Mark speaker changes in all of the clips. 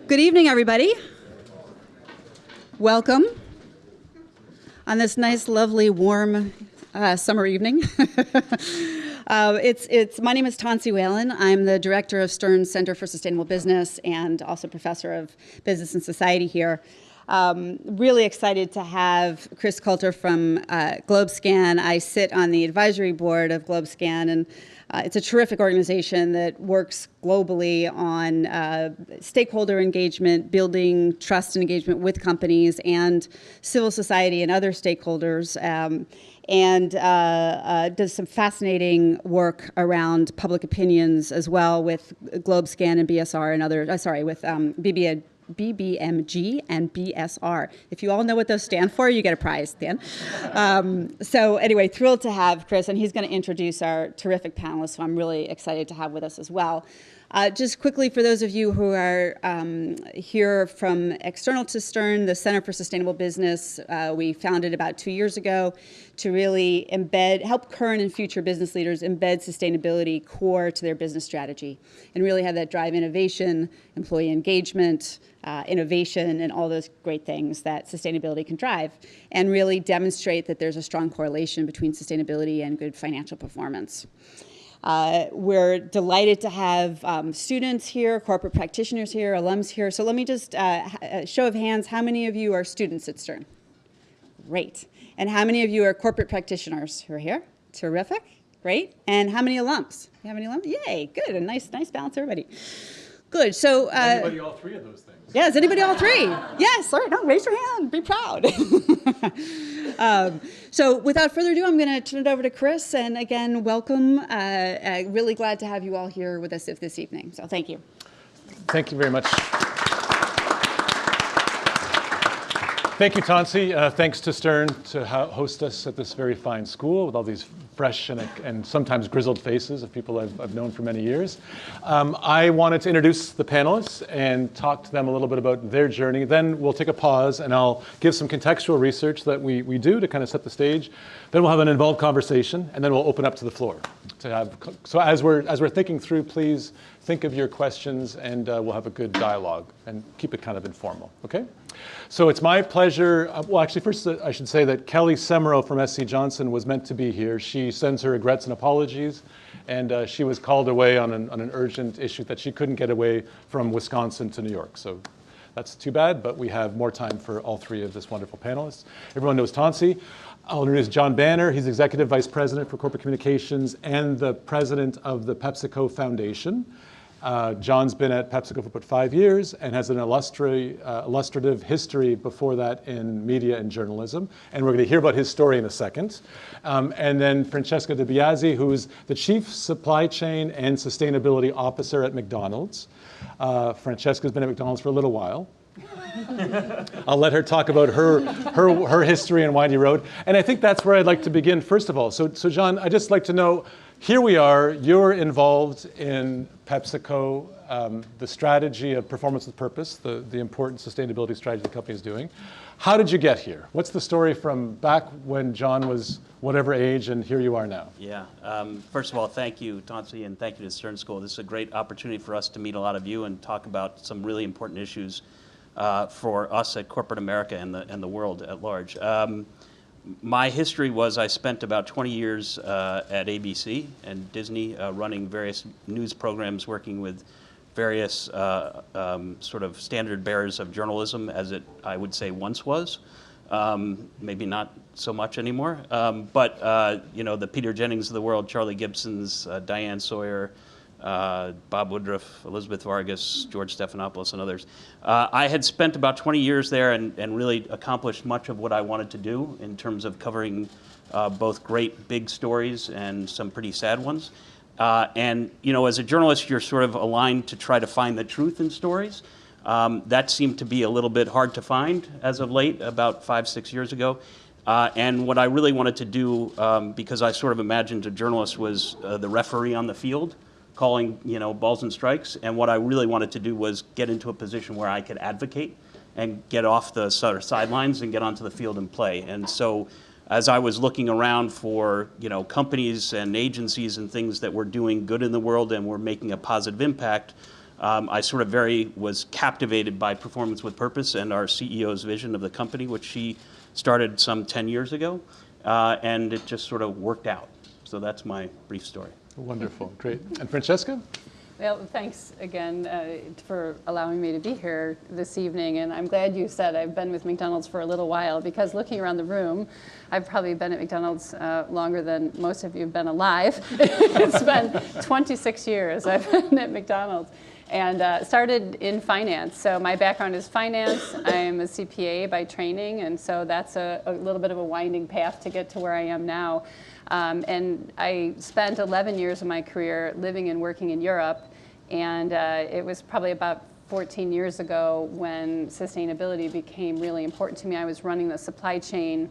Speaker 1: Good evening, everybody. Welcome on this nice, lovely, warm summer evening. My name is Tensie Whelan. I'm the director of Stern Center for Sustainable Business and also professor of business and society here. Really excited to have Chris Coulter from GlobeScan. I sit on the advisory board of GlobeScan, and it's a terrific organization that works globally on stakeholder engagement, building trust and engagement with companies and civil society and other stakeholders, and does some fascinating work around public opinions as well with GlobeScan and BSR and other, with BBMG and BSR. If you all know what those stand for, you get a prize, Dan. So anyway, thrilled to have Chris, and he's going to introduce our terrific panelists, who I'm really excited to have with us as well. Just quickly, for those of you who are here from external to Stern, the Center for Sustainable Business, we founded about 2 years ago to really help current and future business leaders embed sustainability core to their business strategy and really have that drive innovation, employee engagement, innovation, and all those great things that sustainability can drive, and really demonstrate that there's a strong correlation between sustainability and good financial performance. We're delighted to have students here, corporate practitioners here, alums here. So let me just, show of hands, how many of you are students at Stern? Great. And how many of you are corporate practitioners who are here? Terrific. Great. And how many alums? You have any alums? Yay, good. A nice balance, everybody. Good. So
Speaker 2: anybody all three of those things?
Speaker 1: Yeah, is anybody all three? Yes. All right. No, raise your hand. Be proud. So without further ado, I'm going to turn it over to Chris. And again, welcome. Really glad to have you all here with us this evening. So thank you.
Speaker 2: Thank you very much. Thank you, Tensie. Thanks to Stern to host us at this very fine school with all these fresh and sometimes grizzled faces of people I've known for many years. I wanted to introduce the panelists and talk to them a little bit about their journey. Then we'll take a pause and I'll give some contextual research that we do to kind of set the stage. Then we'll have an involved conversation, and then we'll open up to the floor. So as we're thinking through, please think of your questions, and we'll have a good dialogue and keep it kind of informal, okay? So it's my pleasure, well actually first I should say that Kelly Semero from SC Johnson was meant to be here. She sends her regrets and apologies, and she was called away on an urgent issue that she couldn't get away from Wisconsin to New York. So that's too bad, but we have more time for all three of this wonderful panelists. Everyone knows Tensie. I'll introduce John Banner. He's Executive Vice President for Corporate Communications and the President of the PepsiCo Foundation. John's been at PepsiCo for about 5 years and has an illustrative history before that in media and journalism. And we're going to hear about his story in a second. And then Francesca De Biasi, who's the Chief Supply Chain and Sustainability Officer at McDonald's. Francesca's been at McDonald's for a little while. I'll let her talk about her history and windy road. And I think that's where I'd like to begin first of all. So John, I'd just like to know, here we are, you're involved in PepsiCo, the strategy of performance with purpose, the important sustainability strategy the company is doing. How did you get here? What's the story from back when John was whatever age and here you are now?
Speaker 3: Yeah, first of all, thank you, Tensie, and thank you to Stern School. This is a great opportunity for us to meet a lot of you and talk about some really important issues for us at corporate America and the world at large. My history was I spent about 20 years at ABC and Disney running various news programs, working with various sort of standard bearers of journalism, as it, I would say, once was. Maybe not so much anymore. But you know, the Peter Jennings of the world, Charlie Gibsons, Diane Sawyer, Bob Woodruff, Elizabeth Vargas, George Stephanopoulos, and others. I had spent about 20 years there and really accomplished much of what I wanted to do in terms of covering both great big stories and some pretty sad ones. And you know, as a journalist, you're sort of aligned to try to find the truth in stories. That seemed to be a little bit hard to find as of late, about 5-6 years ago. And what I really wanted to do, because I sort of imagined a journalist was the referee on the field, calling, you know, balls and strikes. And what I really wanted to do was get into a position where I could advocate and get off the sort of sidelines and get onto the field and play. And so as I was looking around for, you know, companies and agencies and things that were doing good in the world and were making a positive impact, I sort of was captivated by Performance with Purpose and our CEO's vision of the company, which she started some 10 years ago, and it just sort of worked out. So that's my brief story.
Speaker 2: Wonderful, great. And Francesca?
Speaker 4: Well, thanks again for allowing me to be here this evening, and I'm glad you said I've been with McDonald's for a little while, because looking around the room, I've probably been at McDonald's longer than most of you have been alive. It's been 26 years I've been at McDonald's, and started in finance. So my background is finance. I'm a CPA by training, and so that's a little bit of a winding path to get to where I am now. And I spent 11 years of my career living and working in Europe, and it was probably about 14 years ago when sustainability became really important to me. I was running the supply chain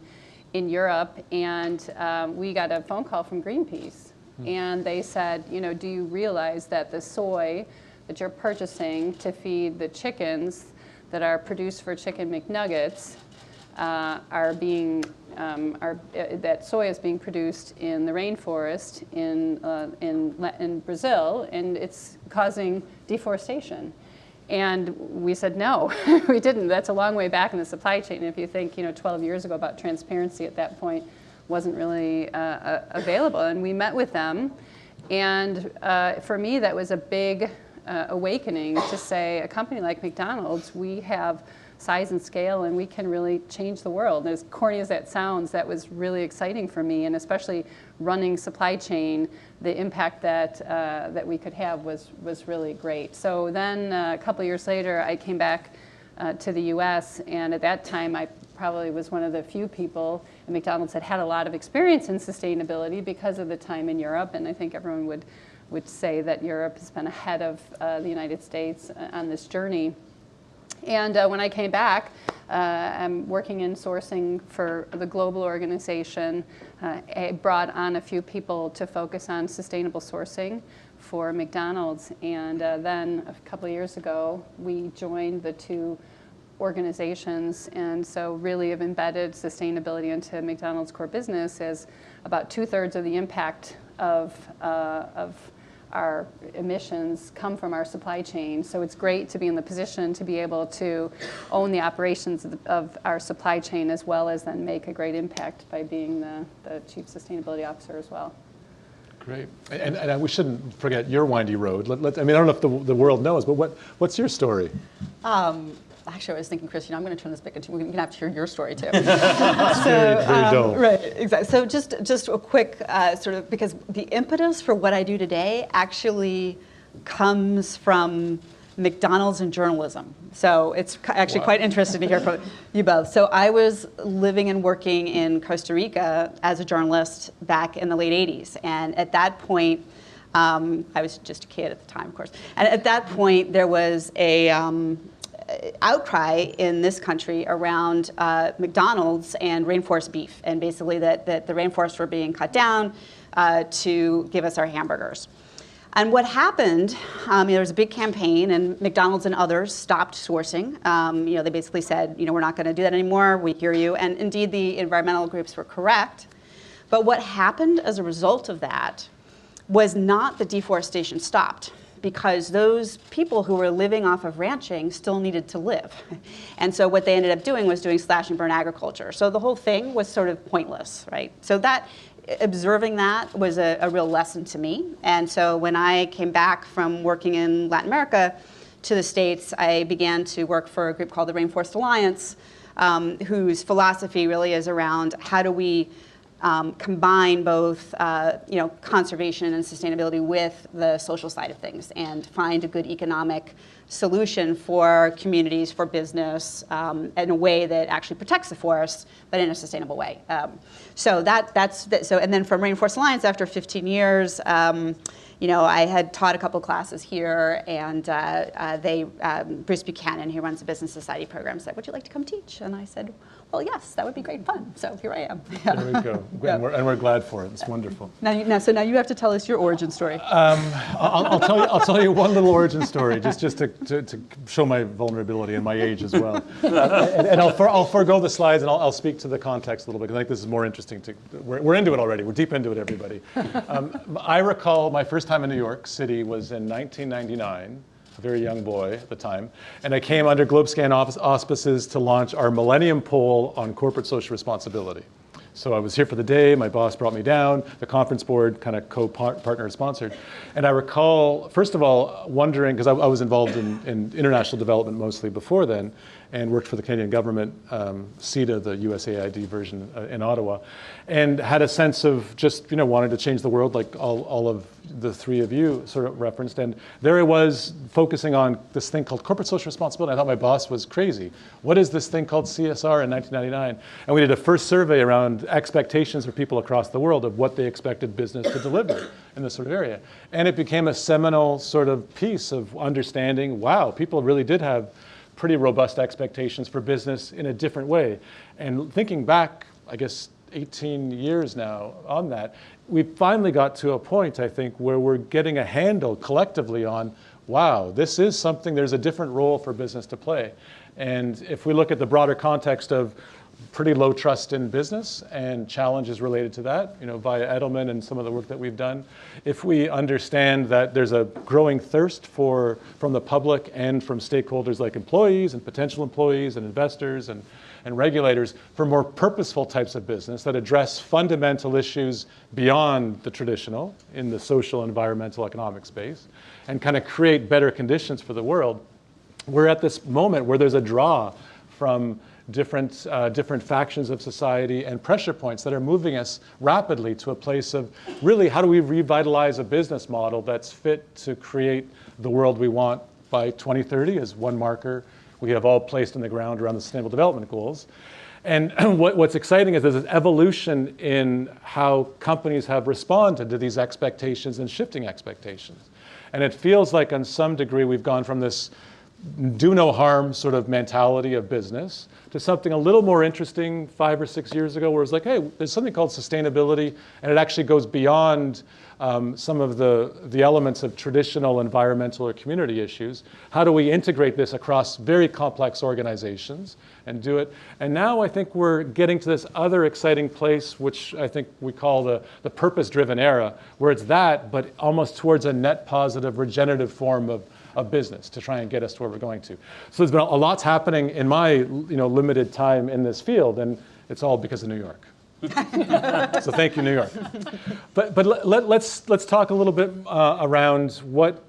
Speaker 4: in Europe, and we got a phone call from Greenpeace, and they said, you know, do you realize that the soy that you're purchasing to feed the chickens that are produced for Chicken McNuggets that soy is being produced in the rainforest in Brazil, and it's causing deforestation. And we said, no, we didn't. That's a long way back in the supply chain. And if you think, 12 years ago about transparency at that point wasn't really available. And we met with them. And for me, that was a big awakening to say, a company like McDonald's, we have size and scale, and we can really change the world. And as corny as that sounds, that was really exciting for me, and especially running supply chain, the impact that we could have was really great. So then a couple of years later, I came back to the US, and at that time I probably was one of the few people at McDonald's that had a lot of experience in sustainability because of the time in Europe, and I think everyone would say that Europe has been ahead of the United States on this journey. And when I came back, I'm working in sourcing for the global organization. I brought on a few people to focus on sustainable sourcing for McDonald's. And then a couple of years ago, we joined the two organizations, and so really have embedded sustainability into McDonald's core business as about 2/3 of the impact of our emissions come from our supply chain. So it's great to be in the position to be able to own the operations of our supply chain, as well as then make a great impact by being the Chief Sustainability Officer as well.
Speaker 2: Great. And we shouldn't forget your windy road. I don't know if the world knows, but what's your story?
Speaker 1: Actually, I was thinking, Chris, I'm going to turn this back into, we're going to have to hear your story too.
Speaker 2: Very dull.
Speaker 1: Right, exactly. So just a quick sort of, because the impetus for what I do today actually comes from McDonald's and journalism. So it's actually quite interesting to hear from you both. So I was living and working in Costa Rica as a journalist back in the late 80s. And at that point, I was just a kid at the time, of course. And at that point, there was a outcry in this country around McDonald's and rainforest beef, and basically that the rainforests were being cut down to give us our hamburgers. And what happened, there was a big campaign, and McDonald's and others stopped sourcing. They basically said, we're not going to do that anymore, we hear you. And indeed, the environmental groups were correct. But what happened as a result of that was not that deforestation stopped, because those people who were living off of ranching still needed to live. And so what they ended up doing was doing slash and burn agriculture. So the whole thing was sort of pointless, right? So observing that was a real lesson to me. And so when I came back from working in Latin America to the States, I began to work for a group called the Rainforest Alliance, whose philosophy really is around how do we combine both conservation and sustainability with the social side of things, and find a good economic solution for communities, for business, in a way that actually protects the forest, but in a sustainable way. So and then from Rainforest Alliance, after 15 years, I had taught a couple classes here, and Bruce Buchanan, who runs the Business Society program, said, would you like to come teach? And I said, well, yes, that would be great fun. So here I am. Yeah.
Speaker 2: There we go. Yeah. And we're glad for it. It's wonderful.
Speaker 1: Now you have to tell us your origin story.
Speaker 2: I'll tell you one little origin story, just to show my vulnerability and my age as well. and I'll forego the slides, and I'll speak to the context a little bit, because I think this is more interesting. We're into it already. We're deep into it, everybody. I recall my first time in New York City was in 1999. a very young boy at the time, and I came under GlobeScan auspices to launch our Millennium Poll on corporate social responsibility. So I was here for the day, my boss brought me down, the conference board kind of co-partner sponsored. And I recall, first of all, wondering, because I was involved in international development mostly before then, and worked for the Canadian government, CETA, the USAID version in Ottawa, and had a sense of just, wanting to change the world like all of the three of you sort of referenced. And there I was focusing on this thing called corporate social responsibility. I thought my boss was crazy. What is this thing called CSR in 1999? And we did a first survey around expectations for people across the world of what they expected business to deliver in this sort of area. And it became a seminal sort of piece of understanding, wow, people really did have pretty robust expectations for business in a different way. And thinking back, I guess, 18 years now on that, we finally got to a point, I think, where we're getting a handle collectively on, wow, this is something, there's a different role for business to play. And if we look at the broader context of pretty low trust in business and challenges related to that, via Edelman and some of the work that we've done. If we understand that there's a growing thirst from the public and from stakeholders like employees and potential employees and investors and regulators for more purposeful types of business that address fundamental issues beyond the traditional in the social, environmental, economic space and kind of create better conditions for the world, we're at this moment where there's a draw from different factions of society and pressure points that are moving us rapidly to a place of really how do we revitalize a business model that's fit to create the world we want by 2030 as one marker we have all placed in the ground around the Sustainable Development Goals. And what's exciting is there's an evolution in how companies have responded to these expectations and shifting expectations. And it feels like on some degree we've gone from this do no harm sort of mentality of business to something a little more interesting 5 or 6 years ago where it's like, hey, there's something called sustainability and it actually goes beyond some of the elements of traditional environmental or community issues. How do we integrate this across very complex organizations and do it? And now I think we're getting to this other exciting place, which I think we call the purpose-driven era, where it's that, but almost towards a net positive, regenerative form of business to try and get us to where we're going to. So there's been a lot's happening in my limited time in this field, and it's all because of New York. So thank you, New York. But let's talk a little bit around what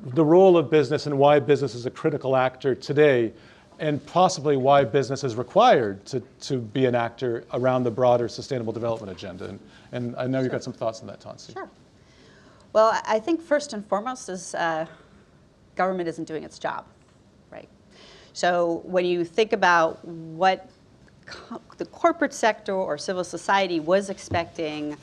Speaker 2: the role of business and why business is a critical actor today, and possibly why business is required to be an actor around the broader sustainable development agenda. And I know you've got some thoughts on that, Tensie.
Speaker 1: Sure. Well, I think first and foremost is government isn't doing its job, right? So when you think about what the corporate sector or civil society was expecting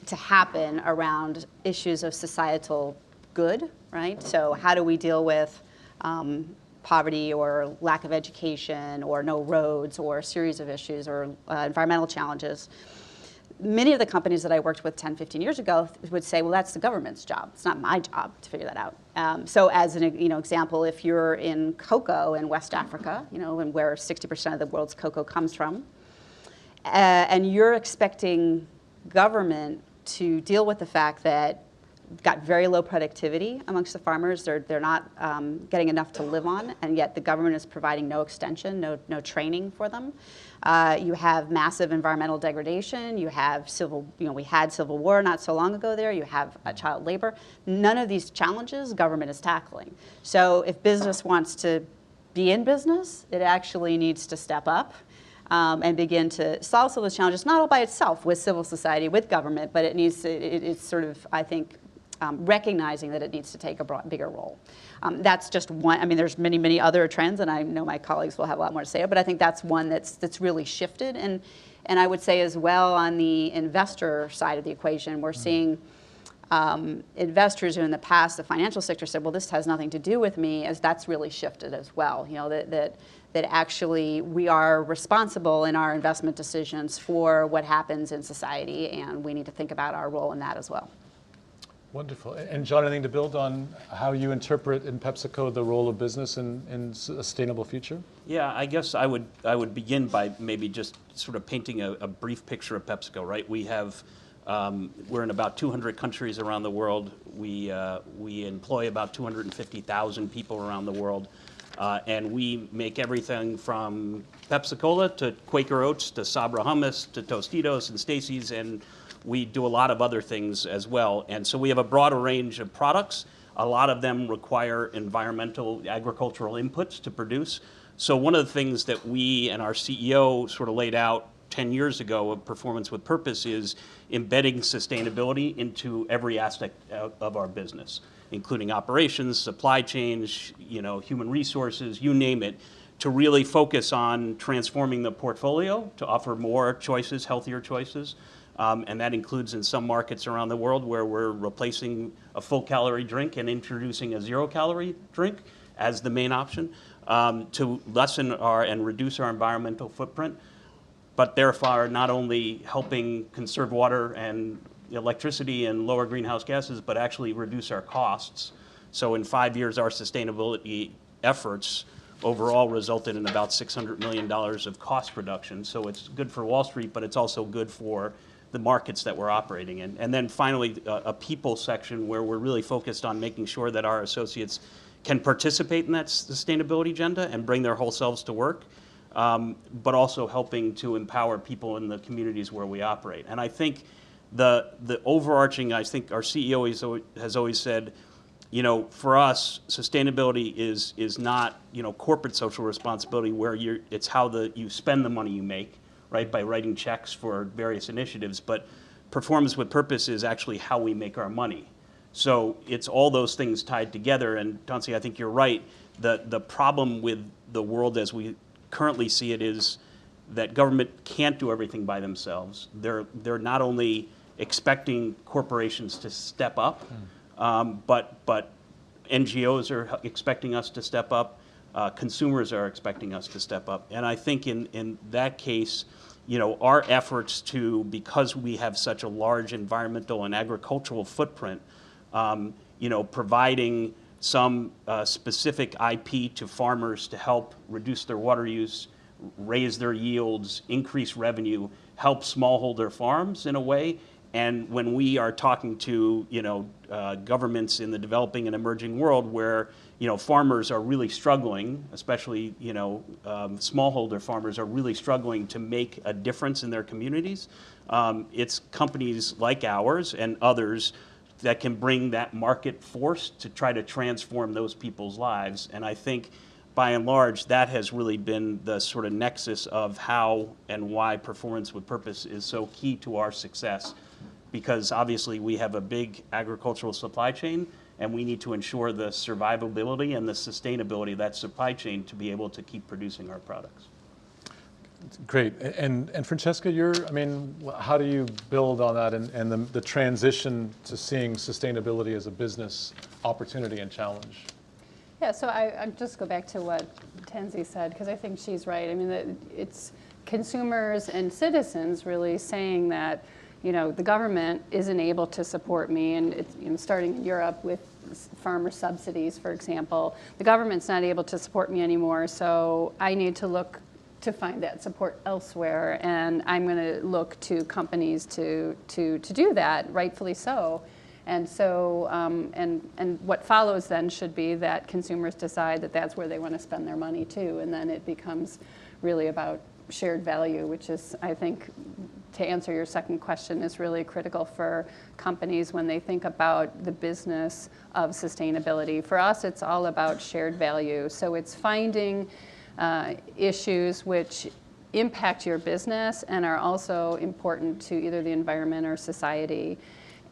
Speaker 1: to happen around issues of societal good, right? So how do we deal with poverty or lack of education or no roads or a series of issues or environmental challenges? Many of the companies that I worked with 10, 15 years ago would say, well, that's the government's job. It's not my job to figure that out. So as an example, if you're in cocoa in West Africa, and where 60% of the world's cocoa comes from, and you're expecting government to deal with the fact that got very low productivity amongst the farmers. They're not getting enough to live on, and yet the government is providing no extension, no training for them. You have massive environmental degradation. You have we had civil war not so long ago there. You have child labor. None of these challenges government is tackling. So if business wants to be in business, it actually needs to step up and begin to solve some of those challenges, not all by itself with civil society, with government, but it needs to, it's sort of, I think, recognizing that it needs to take a bigger role. That's just one. I mean, there's many, many other trends, and I know my colleagues will have a lot more to say, but I think that's one that's really shifted. And I would say as well on the investor side of the equation, we're seeing investors who in the past, the financial sector said, well, this has nothing to do with me, as that's really shifted as well. That actually we are responsible in our investment decisions for what happens in society, and we need to think about our role in that as well.
Speaker 2: Wonderful. And John, anything to build on how you interpret in PepsiCo the role of business in a sustainable future?
Speaker 3: Yeah, I guess I would begin by maybe just sort of painting a brief picture of PepsiCo, right? We have We're in about 200 countries around the world. We employ about 250,000 people around the world. And we make everything from PepsiCo to Quaker Oats to Sabra hummus to Tostitos and Stacy's, and we do a lot of other things as well. And so we have a broader range of products. A lot of them require environmental, agricultural inputs to produce. So one of the things that we and our CEO sort of laid out 10 years ago of Performance with Purpose is embedding sustainability into every aspect of our business, including operations, supply chains, human resources, you name it, to really focus on transforming the portfolio to offer more choices, healthier choices. And that includes in some markets around the world where we're replacing a full-calorie drink and introducing a zero-calorie drink as the main option to lessen and reduce our environmental footprint, but therefore not only helping conserve water and electricity and lower greenhouse gases, but actually reduce our costs. So in 5 years, our sustainability efforts overall resulted in about $600 million of cost reduction. So it's good for Wall Street, but it's also good for the markets that we're operating in. And then finally, a people section where we're really focused on making sure that our associates can participate in that sustainability agenda and bring their whole selves to work, but also helping to empower people in the communities where we operate. And I think the overarching, I think our CEO has always said, for us, sustainability is not, corporate social responsibility where it's how you spend the money you make, right, by writing checks for various initiatives, but Performance with Purpose is actually how we make our money. So it's all those things tied together, and Tensie, I think you're right. The problem with the world as we currently see it is that government can't do everything by themselves. They're not only expecting corporations to step up, but NGOs are expecting us to step up. Consumers are expecting us to step up. And I think in that case, our efforts because we have such a large environmental and agricultural footprint, providing some specific IP to farmers to help reduce their water use, raise their yields, increase revenue, help smallholder farms in a way. And when we are talking to governments in the developing and emerging world where farmers are really struggling, especially smallholder farmers are really struggling to make a difference in their communities, it's companies like ours and others that can bring that market force to try to transform those people's lives. And I think by and large, that has really been the sort of nexus of how and why Performance with Purpose is so key to our success. Because obviously we have a big agricultural supply chain, and we need to ensure the survivability and the sustainability of that supply chain to be able to keep producing our products.
Speaker 2: Great. And Francesca, how do you build on that and the transition to seeing sustainability as a business opportunity and challenge?
Speaker 4: Yeah, so I just go back to what Tensie said, because I think she's right. It's consumers and citizens really saying that, the government isn't able to support me, and it's starting in Europe with farmer subsidies, for example. The government's not able to support me anymore, so I need to look to find that support elsewhere, and I'm going to look to companies to do that, rightfully so. And so, and what follows then should be that consumers decide that that's where they want to spend their money too, and then it becomes really about shared value, which is, I think, to answer your second question, is really critical for companies when they think about the business of sustainability. For us, it's all about shared value. So it's finding issues which impact your business and are also important to either the environment or society.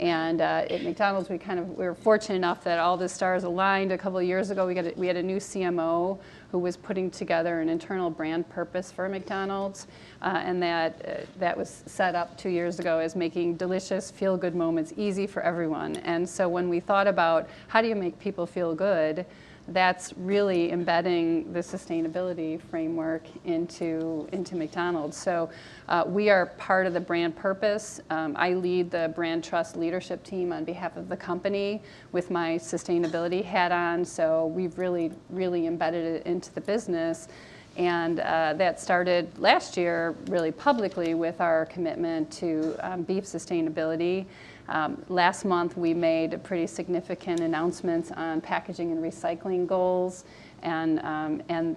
Speaker 4: And at McDonald's, we were fortunate enough that all the stars aligned. A couple of years ago, we had a new CMO who was putting together an internal brand purpose for McDonald's, and that was set up 2 years ago as making delicious, feel-good moments easy for everyone. And so when we thought about how do you make people feel good, that's really embedding the sustainability framework into McDonald's. So we are part of the brand purpose. I lead the brand trust leadership team on behalf of the company with my sustainability hat on. So we've really, really embedded it into the business. And that started last year really publicly with our commitment to beef sustainability. Last month we made pretty significant announcements on packaging and recycling goals. And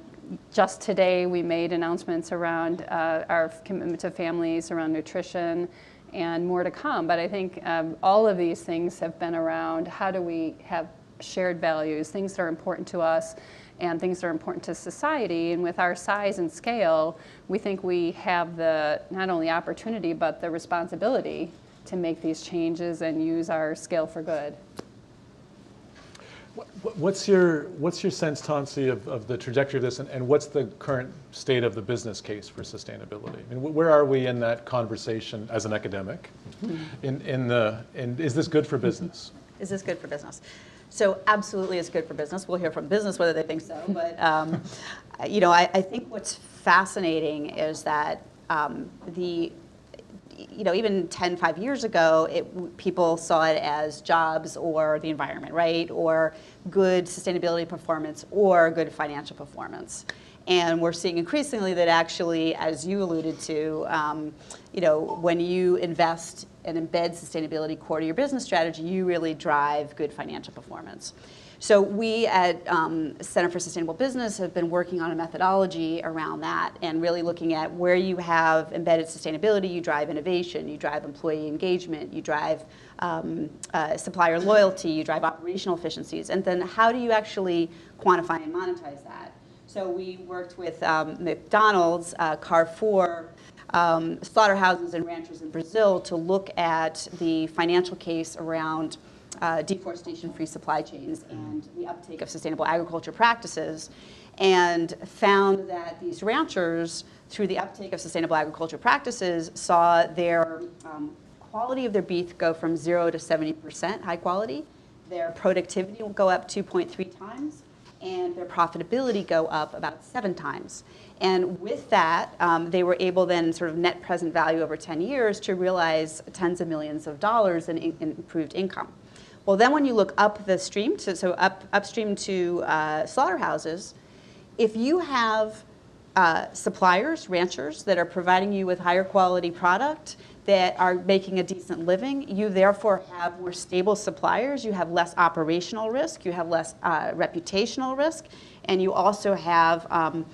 Speaker 4: just today we made announcements around our commitment to families, around nutrition, and more to come. But I think all of these things have been around how do we have shared values, things that are important to us, and things that are important to society. And with our size and scale, we think we have the not only opportunity but the responsibility to make these changes and use our scale for good.
Speaker 2: What's your sense, Tensie, of the trajectory of this, and what's the current state of the business case for sustainability? I mean, where are we in that conversation as an academic? And is this good for business?
Speaker 1: Is this good for business? So absolutely it's good for business. We'll hear from business whether they think so. But I think what's fascinating is that even 5 years ago, people saw it as jobs or the environment, right? Or good sustainability performance or good financial performance. And we're seeing increasingly that actually, as you alluded to, when you invest and embed sustainability core to your business strategy, you really drive good financial performance. So we at Center for Sustainable Business have been working on a methodology around that and really looking at where you have embedded sustainability, you drive innovation, you drive employee engagement, you drive supplier loyalty, you drive operational efficiencies, and then how do you actually quantify and monetize that? So we worked with McDonald's, Carrefour, slaughterhouses and ranchers in Brazil to look at the financial case around deforestation-free supply chains and the uptake of sustainable agriculture practices, and found that these ranchers, through the uptake of sustainable agriculture practices, saw their quality of their beef go from 0 to 70% high quality, their productivity will go up 2.3 times, and their profitability go up about 7 times. And with that, they were able then sort of net present value over 10 years to realize tens of millions of dollars in improved income. Well, then when you look up the stream, upstream to slaughterhouses, if you have suppliers, ranchers that are providing you with higher quality product that are making a decent living, you therefore have more stable suppliers, you have less operational risk, you have less reputational risk, and you also have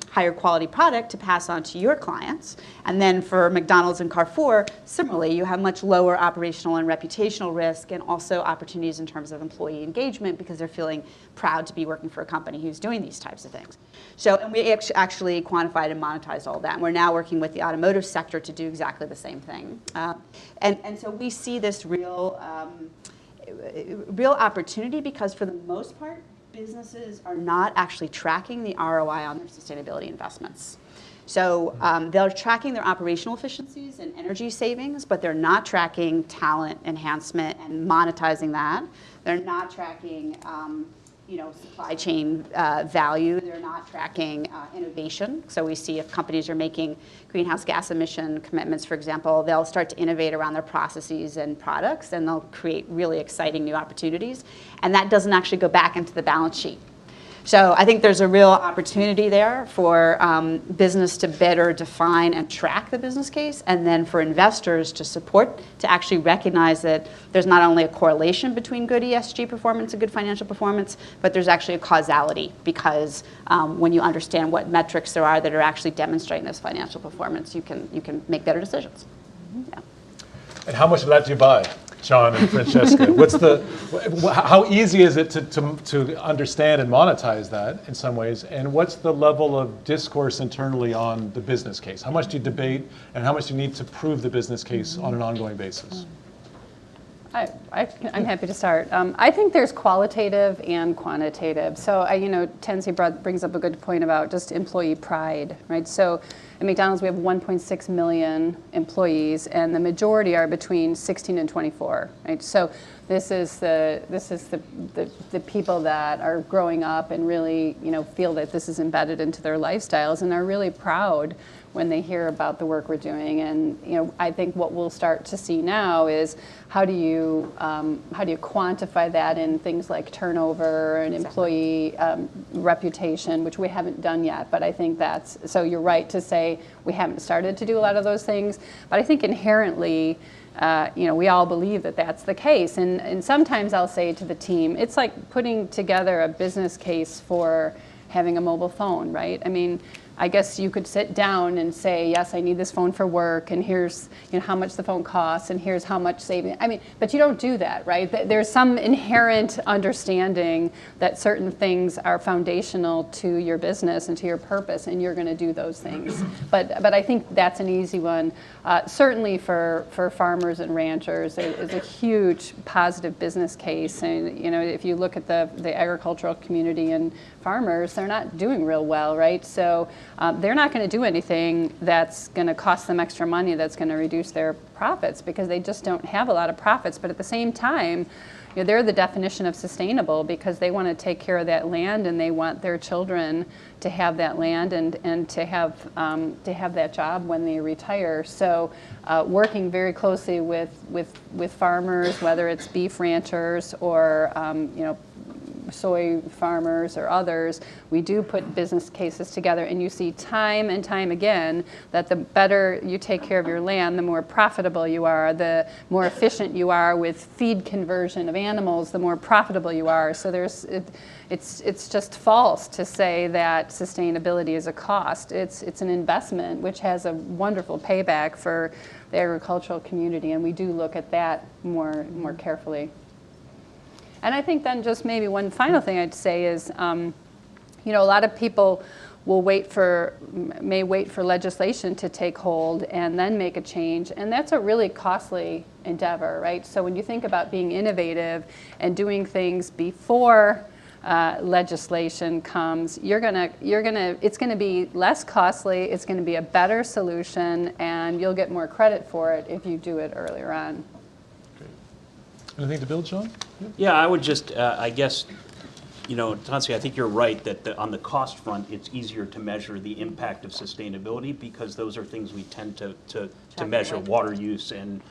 Speaker 1: higher quality product to pass on to your clients. And then for McDonald's and Carrefour, similarly, you have much lower operational and reputational risk and also opportunities in terms of employee engagement because they're feeling proud to be working for a company who's doing these types of things. So, and we actually quantified and monetized all that. And we're now working with the automotive sector to do exactly the same thing. And so we see this real opportunity because for the most part, businesses are not actually tracking the ROI on their sustainability investments. So they're tracking their operational efficiencies and energy savings, but they're not tracking talent enhancement and monetizing that. They're not tracking supply chain value. They're not tracking innovation. So we see if companies are making greenhouse gas emission commitments, for example, they'll start to innovate around their processes and products, and they'll create really exciting new opportunities. And that doesn't actually go back into the balance sheet. So I think there's a real opportunity there for business to better define and track the business case, and then for investors to support, to actually recognize that there's not only a correlation between good ESG performance and good financial performance, but there's actually a causality because when you understand what metrics there are that are actually demonstrating this financial performance, you can make better decisions. Yeah.
Speaker 2: And how much of that do you buy? John and Francesca, how easy is it to understand and monetize that in some ways, and what's the level of discourse internally on the business case? How much do you debate, and how much do you need to prove the business case on an ongoing basis?
Speaker 4: I'm happy to start. I think there's qualitative and quantitative. So, Tensie brings up a good point about just employee pride, right? So, at McDonald's we have 1.6 million employees, and the majority are between 16 and 24, right? So, this is the people that are growing up and really, feel that this is embedded into their lifestyles and are really proud when they hear about the work we're doing. And I think what we'll start to see now is how do you quantify that in things like turnover and employee reputation, which we haven't done yet. But I think so you're right to say we haven't started to do a lot of those things. But I think inherently, we all believe that that's the case. And sometimes I'll say to the team, it's like putting together a business case for having a mobile phone, right? I mean, I guess you could sit down and say, yes, I need this phone for work, and here's how much the phone costs, and here's how much saving. I mean, but you don't do that, right? There's some inherent understanding that certain things are foundational to your business and to your purpose, and you're going to do those things. But I think that's an easy one. Certainly for farmers and ranchers, there's a huge positive business case. And if you look at the agricultural community and farmers, they're not doing real well, right? So they're not going to do anything that's going to cost them extra money, that's going to reduce their profits, because they just don't have a lot of profits. But at the same time, they're the definition of sustainable, because they want to take care of that land, and they want their children to have that land and to have that job when they retire. So working very closely with farmers, whether it's beef ranchers or soy farmers or others, we do put business cases together, and you see time and time again that the better you take care of your land, the more profitable you are, the more efficient you are with feed conversion of animals, the more profitable you are. So it's just false to say that sustainability is a cost. It's an investment which has a wonderful payback for the agricultural community, and we do look at that more carefully. And I think then just maybe one final thing I'd say is, a lot of people may wait for legislation to take hold and then make a change, and that's a really costly endeavor, right? So when you think about being innovative and doing things before legislation comes, it's gonna be less costly, it's gonna be a better solution, and you'll get more credit for it if you do it earlier on.
Speaker 2: Anything to build, Sean?
Speaker 3: Yeah, I would just, I guess, Tensie, I think you're right that on the cost front, it's easier to measure the impact of sustainability, because those are things we tend to measure, water use and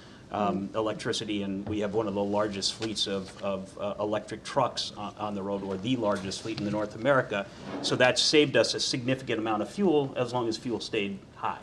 Speaker 3: electricity, and we have one of the largest fleets of electric trucks on the road, or the largest fleet in North America. So that saved us a significant amount of fuel, as long as fuel stayed high.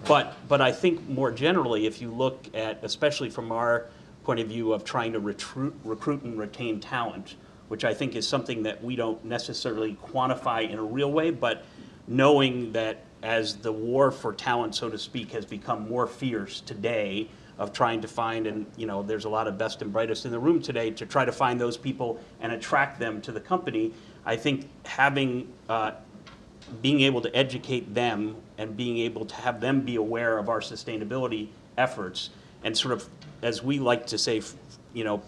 Speaker 3: But I think more generally, if you look at, especially from our point of view of trying to recruit and retain talent, which I think is something that we don't necessarily quantify in a real way, but knowing that as the war for talent, so to speak, has become more fierce today, of trying to find, and there's a lot of best and brightest in the room today, to try to find those people and attract them to the company. I think being able to educate them and being able to have them be aware of our sustainability efforts, and sort of, as we like to say,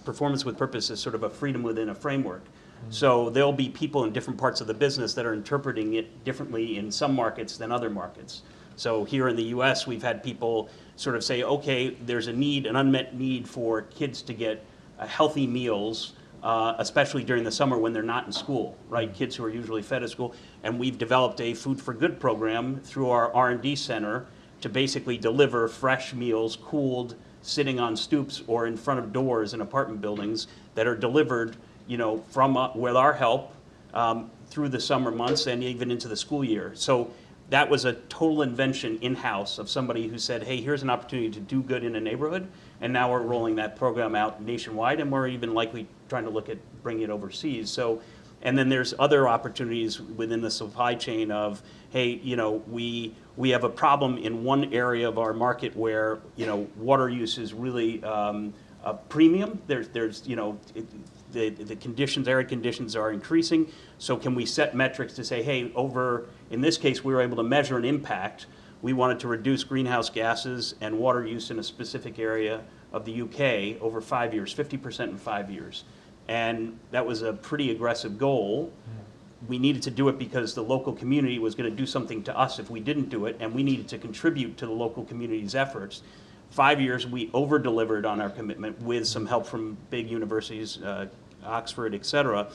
Speaker 3: performance with purpose is sort of a freedom within a framework. So there'll be people in different parts of the business that are interpreting it differently in some markets than other markets. So here in the US, we've had people sort of say, okay, there's an unmet need for kids to get healthy meals, especially during the summer when they're not in school, right? Kids who are usually fed at school. And we've developed a Food for Good program through our R&D center to basically deliver fresh meals, cooled, sitting on stoops or in front of doors in apartment buildings, that are delivered, with our help through the summer months and even into the school year. So that was a total invention in-house of somebody who said, hey, here's an opportunity to do good in a neighborhood, and now we're rolling that program out nationwide, and we're even likely trying to look at bringing it overseas. So, and then there's other opportunities within the supply chain of, hey, we have a problem in one area of our market where water use is really a premium. There's the conditions, arid conditions are increasing. So can we set metrics to say, hey, in this case, we were able to measure an impact. We wanted to reduce greenhouse gases and water use in a specific area of the UK over 5 years, 50% in 5 years. And that was a pretty aggressive goal. We needed to do it because the local community was going to do something to us if we didn't do it, and we needed to contribute to the local community's efforts. 5 years, we over-delivered on our commitment with some help from big universities, Oxford, et cetera.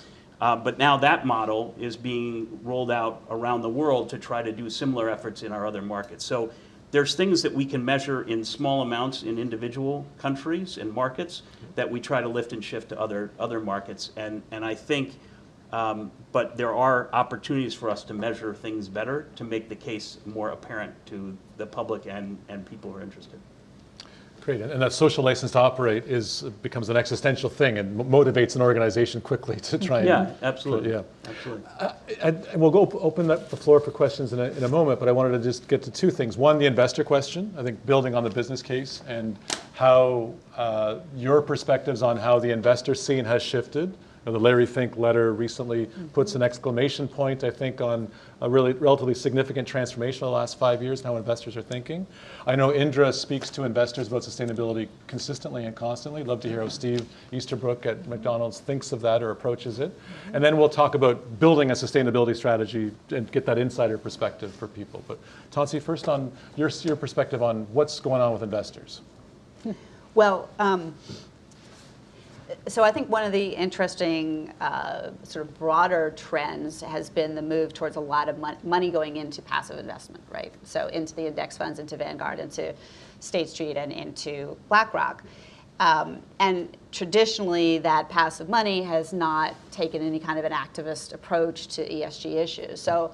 Speaker 3: But now that model is being rolled out around the world to try to do similar efforts in our other markets. So there's things that we can measure in small amounts in individual countries and markets that we try to lift and shift to other markets. And I think, but there are opportunities for us to measure things better to make the case more apparent to the public and people who are interested.
Speaker 2: Great, and that social license to operate becomes an existential thing and motivates an organization quickly to try and...
Speaker 3: Yeah, absolutely.
Speaker 2: Yeah.
Speaker 3: Absolutely.
Speaker 2: And we'll open up the floor for questions in a moment, but I wanted to just get to two things. One, the investor question, I think building on the business case and how your perspectives on how the investor scene has shifted. The Larry Fink letter recently puts an exclamation point, I think, on a really relatively significant transformation in the last 5 years and how investors are thinking. I know Indra speaks to investors about sustainability consistently and constantly. Love to hear how Steve Easterbrook at McDonald's thinks of that or approaches it. And then we'll talk about building a sustainability strategy and get that insider perspective for people. But Tensie, first on your perspective on what's going on with investors.
Speaker 1: Well, so I think one of the interesting sort of broader trends has been the move towards a lot of money going into passive investment, right? So into the index funds, into Vanguard, into State Street, and into BlackRock. And traditionally, that passive money has not taken any kind of an activist approach to ESG issues. So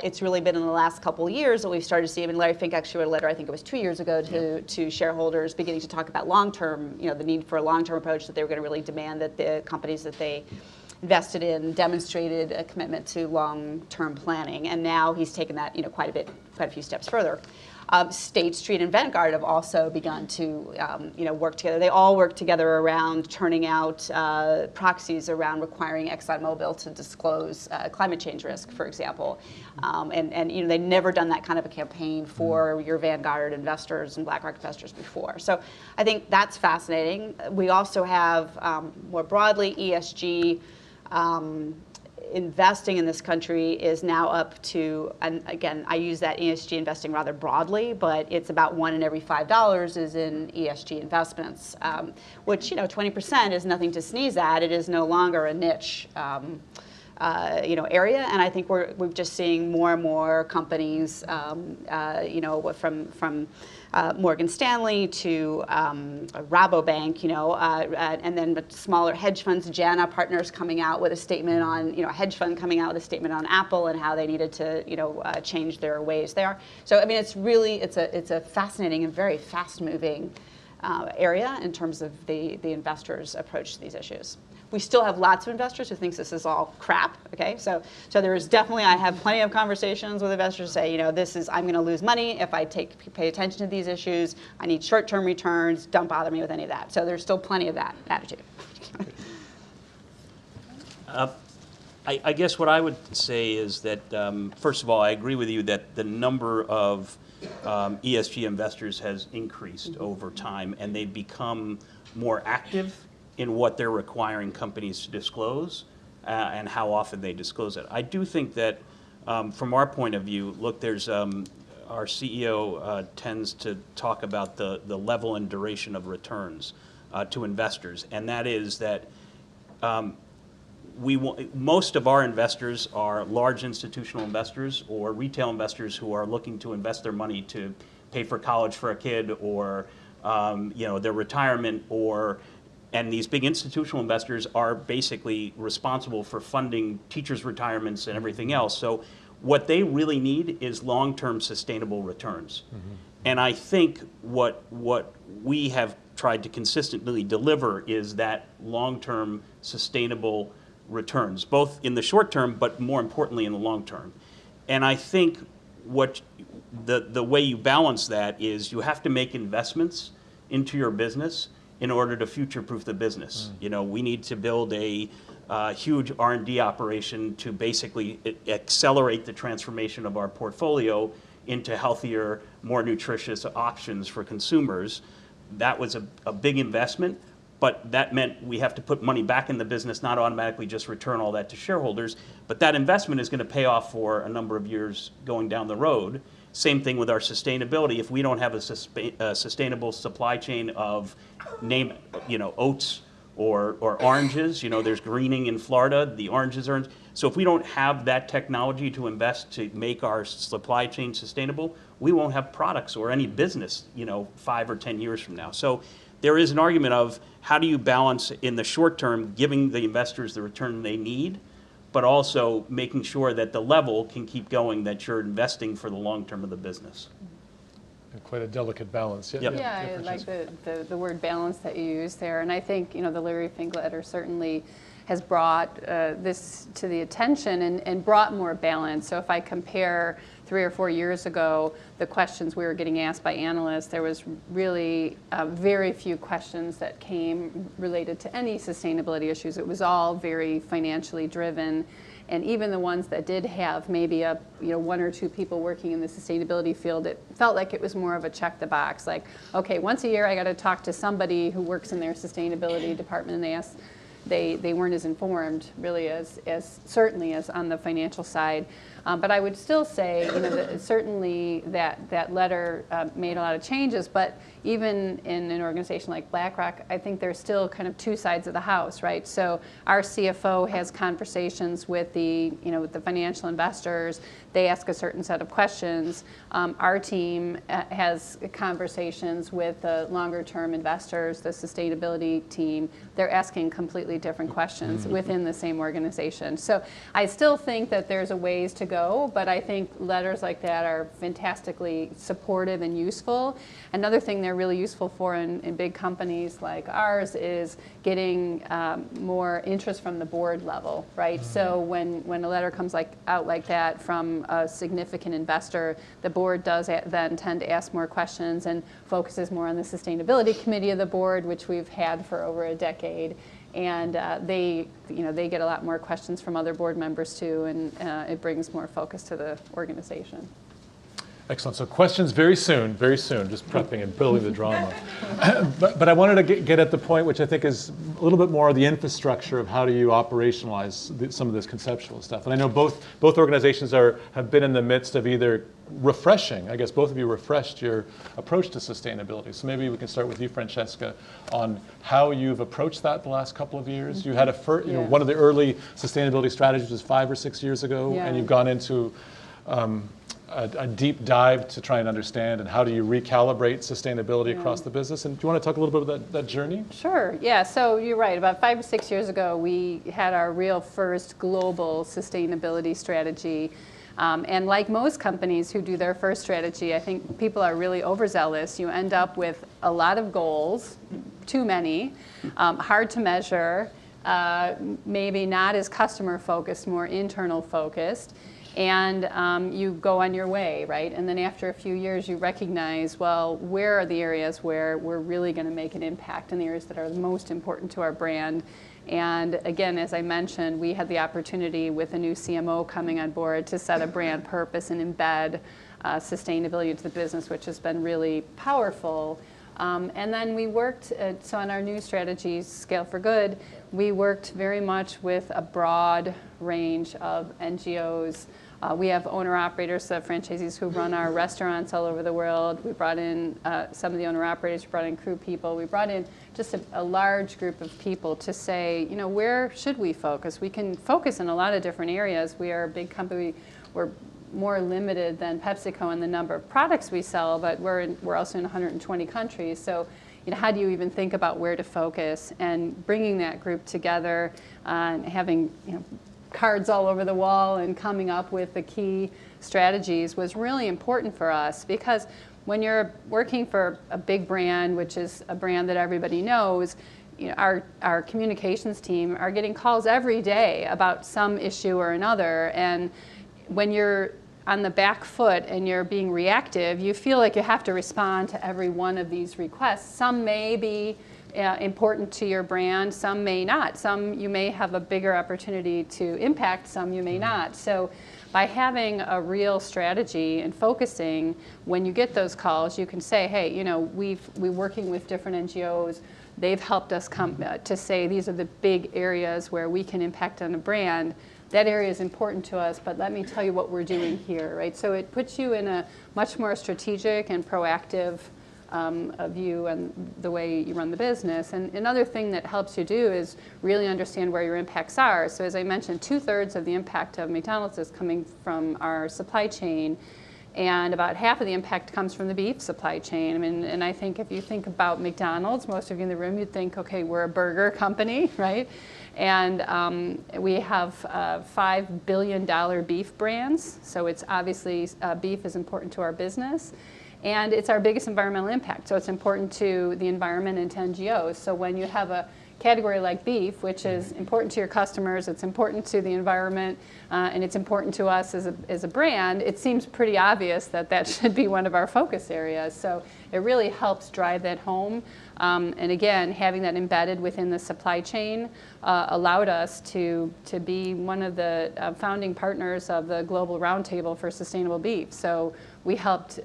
Speaker 1: it's really been in the last couple of years that we've started to see. I mean, Larry Fink actually wrote a letter, I think it was 2 years ago, to shareholders beginning to talk about long-term, the need for a long-term approach, that they were going to really demand that the companies that they invested in demonstrated a commitment to long-term planning. And now he's taken that, quite a few steps further. State Street and Vanguard have also begun to, work together. They all work together around turning out proxies around requiring ExxonMobil to disclose climate change risk, for example. And they've never done that kind of a campaign for your Vanguard investors and BlackRock investors before. So I think that's fascinating. We also have, more broadly, ESG. Investing in this country is now up to, and again, I use that ESG investing rather broadly, but it's about $1 in every $5 is in ESG investments, which 20% is nothing to sneeze at. It is no longer a niche, area, and I think we're just seeing more and more companies, from Morgan Stanley to Rabobank, and then smaller hedge funds, Jana Partners coming out with a statement on, a hedge fund coming out with a statement on Apple and how they needed to, change their ways there. So I mean, it's a fascinating and very fast-moving area in terms of the investors' approach to these issues. We still have lots of investors who think this is all crap, okay? So there is definitely, I have plenty of conversations with investors who say, I'm going to lose money if I pay attention to these issues. I need short-term returns. Don't bother me with any of that. So there's still plenty of that attitude.
Speaker 3: I guess what I would say is that, first of all, I agree with you that the number of ESG investors has increased over time, and they've become more active in what they're requiring companies to disclose and how often they disclose it. I do think that from our point of view, look, there's our CEO tends to talk about the level and duration of returns to investors, and that is that most of our investors are large institutional investors or retail investors who are looking to invest their money to pay for college for a kid or their retirement and these big institutional investors are basically responsible for funding teachers' retirements and everything else. So what they really need is long-term sustainable returns. Mm-hmm. And I think what we have tried to consistently deliver is that long-term sustainable returns, both in the short term, but more importantly in the long term. And I think what the way you balance that is you have to make investments into your business in order to future-proof the business. We need to build a huge R&D operation to basically accelerate the transformation of our portfolio into healthier, more nutritious options for consumers. That was a big investment, but that meant we have to put money back in the business, not automatically just return all that to shareholders. But that investment is going to pay off for a number of years going down the road. Same thing with our sustainability. If we don't have a sustainable supply chain of, oats or oranges. You know, there's greening in Florida, the oranges are. So if we don't have that technology to invest to make our supply chain sustainable, we won't have products or any business, you know, 5 or 10 years from now. So there is an argument of how do you balance in the short term giving the investors the return they need, but also making sure that the level can keep going, that you're investing for the long term of the business.
Speaker 2: Quite a delicate balance. Yeah,
Speaker 3: Yep.
Speaker 4: Yeah, I like the word balance that you use there. And I think, you know, the Larry Fink letter certainly has brought this to the attention and brought more balance. So if I compare 3 or 4 years ago, the questions we were getting asked by analysts, there was really very few questions that came related to any sustainability issues. It was all very financially driven. And even the ones that did have maybe a, you know, 1 or 2 people working in the sustainability field, it felt like it was more of a check the box. Like, okay, once a year I got to talk to somebody who works in their sustainability department, and they weren't as informed really as certainly as on the financial side. But I would still say, you know, that certainly that letter made a lot of changes, but even in an organization like BlackRock, I think there's still kind of 2 sides of the house, right? So our CFO has conversations with with the financial investors. They ask a certain set of questions. Our team has conversations with the longer term investors, the sustainability team. They're asking completely different questions within the same organization. So I still think that there's a ways to go, but I think letters like that are fantastically supportive and useful. Another thing they're really useful for in big companies like ours is getting more interest from the board level, right? So when a letter comes out like that from a significant investor, the board does then tend to ask more questions and focuses more on the sustainability committee of the board, which we've had for over a decade. And they get a lot more questions from other board members too, and it brings more focus to the organization.
Speaker 2: Excellent. So questions very soon, just prepping and building the drama. But I wanted to get at the point which I think is a little bit more of the infrastructure of how do you operationalize some of this conceptual stuff. And I know both organizations have been in the midst of either refreshing, I guess both of you refreshed your approach to sustainability. So maybe we can start with you, Francesca, on how you've approached that the last couple of years. You had one of the early sustainability strategies was 5 or 6 years ago, and you've gone into a deep dive to try and understand, and how do you recalibrate sustainability across the business? And do you want to talk a little bit about that journey?
Speaker 4: Sure, yeah, so you're right. About 5 or 6 years ago, we had our real first global sustainability strategy. And like most companies who do their first strategy, I think people are really overzealous. You end up with a lot of goals, too many, hard to measure, maybe not as customer focused, more internal focused. And you go on your way, right? And then after a few years, you recognize, well, where are the areas where we're really going to make an impact, and the areas that are most important to our brand. And again, as I mentioned, we had the opportunity with a new CMO coming on board to set a brand purpose and embed sustainability into the business, which has been really powerful. And then we worked, so on our new strategy, Scale for Good, we worked very much with a broad range of NGOs. We have owner-operators, franchisees who run our restaurants all over the world. We brought in some of the owner-operators, we brought in crew people. We brought in just a large group of people to say, you know, where should we focus? We can focus in a lot of different areas. We are a big company. We're more limited than PepsiCo in the number of products we sell, but we're also in 120 countries. So, you know, how do you even think about where to focus? And bringing that group together and having, you know, cards all over the wall and coming up with the key strategies was really important for us, because when you're working for a big brand, which is a brand that everybody knows, you know, our communications team are getting calls every day about some issue or another. And when you're on the back foot and you're being reactive, you feel like you have to respond to every one of these requests. Some may be important to your brand, some may not. Some you may have a bigger opportunity to impact, some you may not. So by having a real strategy and focusing, when you get those calls, you can say, hey, you know, we're working with different NGOs. They've helped us come to say these are the big areas where we can impact on a brand. That area is important to us, but let me tell you what we're doing here, right? So it puts you in a much more strategic and proactive of you and the way you run the business. And another thing that helps you do is really understand where your impacts are. So as I mentioned, 2/3 of the impact of McDonald's is coming from our supply chain, and about half of the impact comes from the beef supply chain. I mean, and I think if you think about McDonald's, most of you in the room, you'd think, okay, we're a burger company, right? And we have $5 billion beef brands, so it's obviously beef is important to our business. And it's our biggest environmental impact, so it's important to the environment and to NGOs. So when you have a category like beef, which is important to your customers, it's important to the environment, and it's important to us as a brand, it seems pretty obvious that that should be one of our focus areas. So it really helps drive that home. And again, having that embedded within the supply chain allowed us to be one of the founding partners of the Global Roundtable for Sustainable Beef. So we helped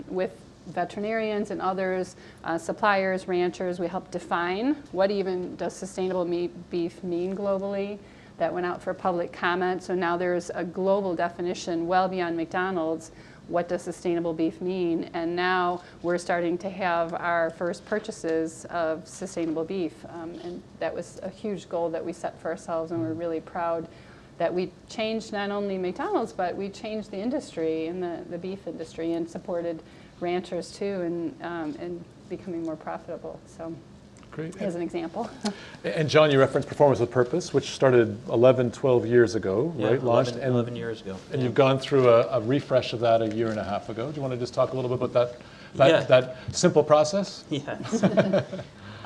Speaker 4: with veterinarians and others, suppliers, ranchers, we helped define what even does sustainable beef mean globally. That went out for public comment, so now there's a global definition well beyond McDonald's. What does sustainable beef mean? And now we're starting to have our first purchases of sustainable beef. And that was a huge goal that we set for ourselves, and we're really proud that we changed not only McDonald's, but we changed the industry and the beef industry and supported ranchers too, and becoming more profitable. So,
Speaker 2: great.
Speaker 4: As an example.
Speaker 2: And John, you referenced Performance with Purpose, which started 11, 12 years ago,
Speaker 3: Yeah,
Speaker 2: right?
Speaker 3: 11 years ago.
Speaker 2: And you've gone through a refresh of that a year and a half ago. Do you want to just talk a little bit about that simple process?
Speaker 3: Yes.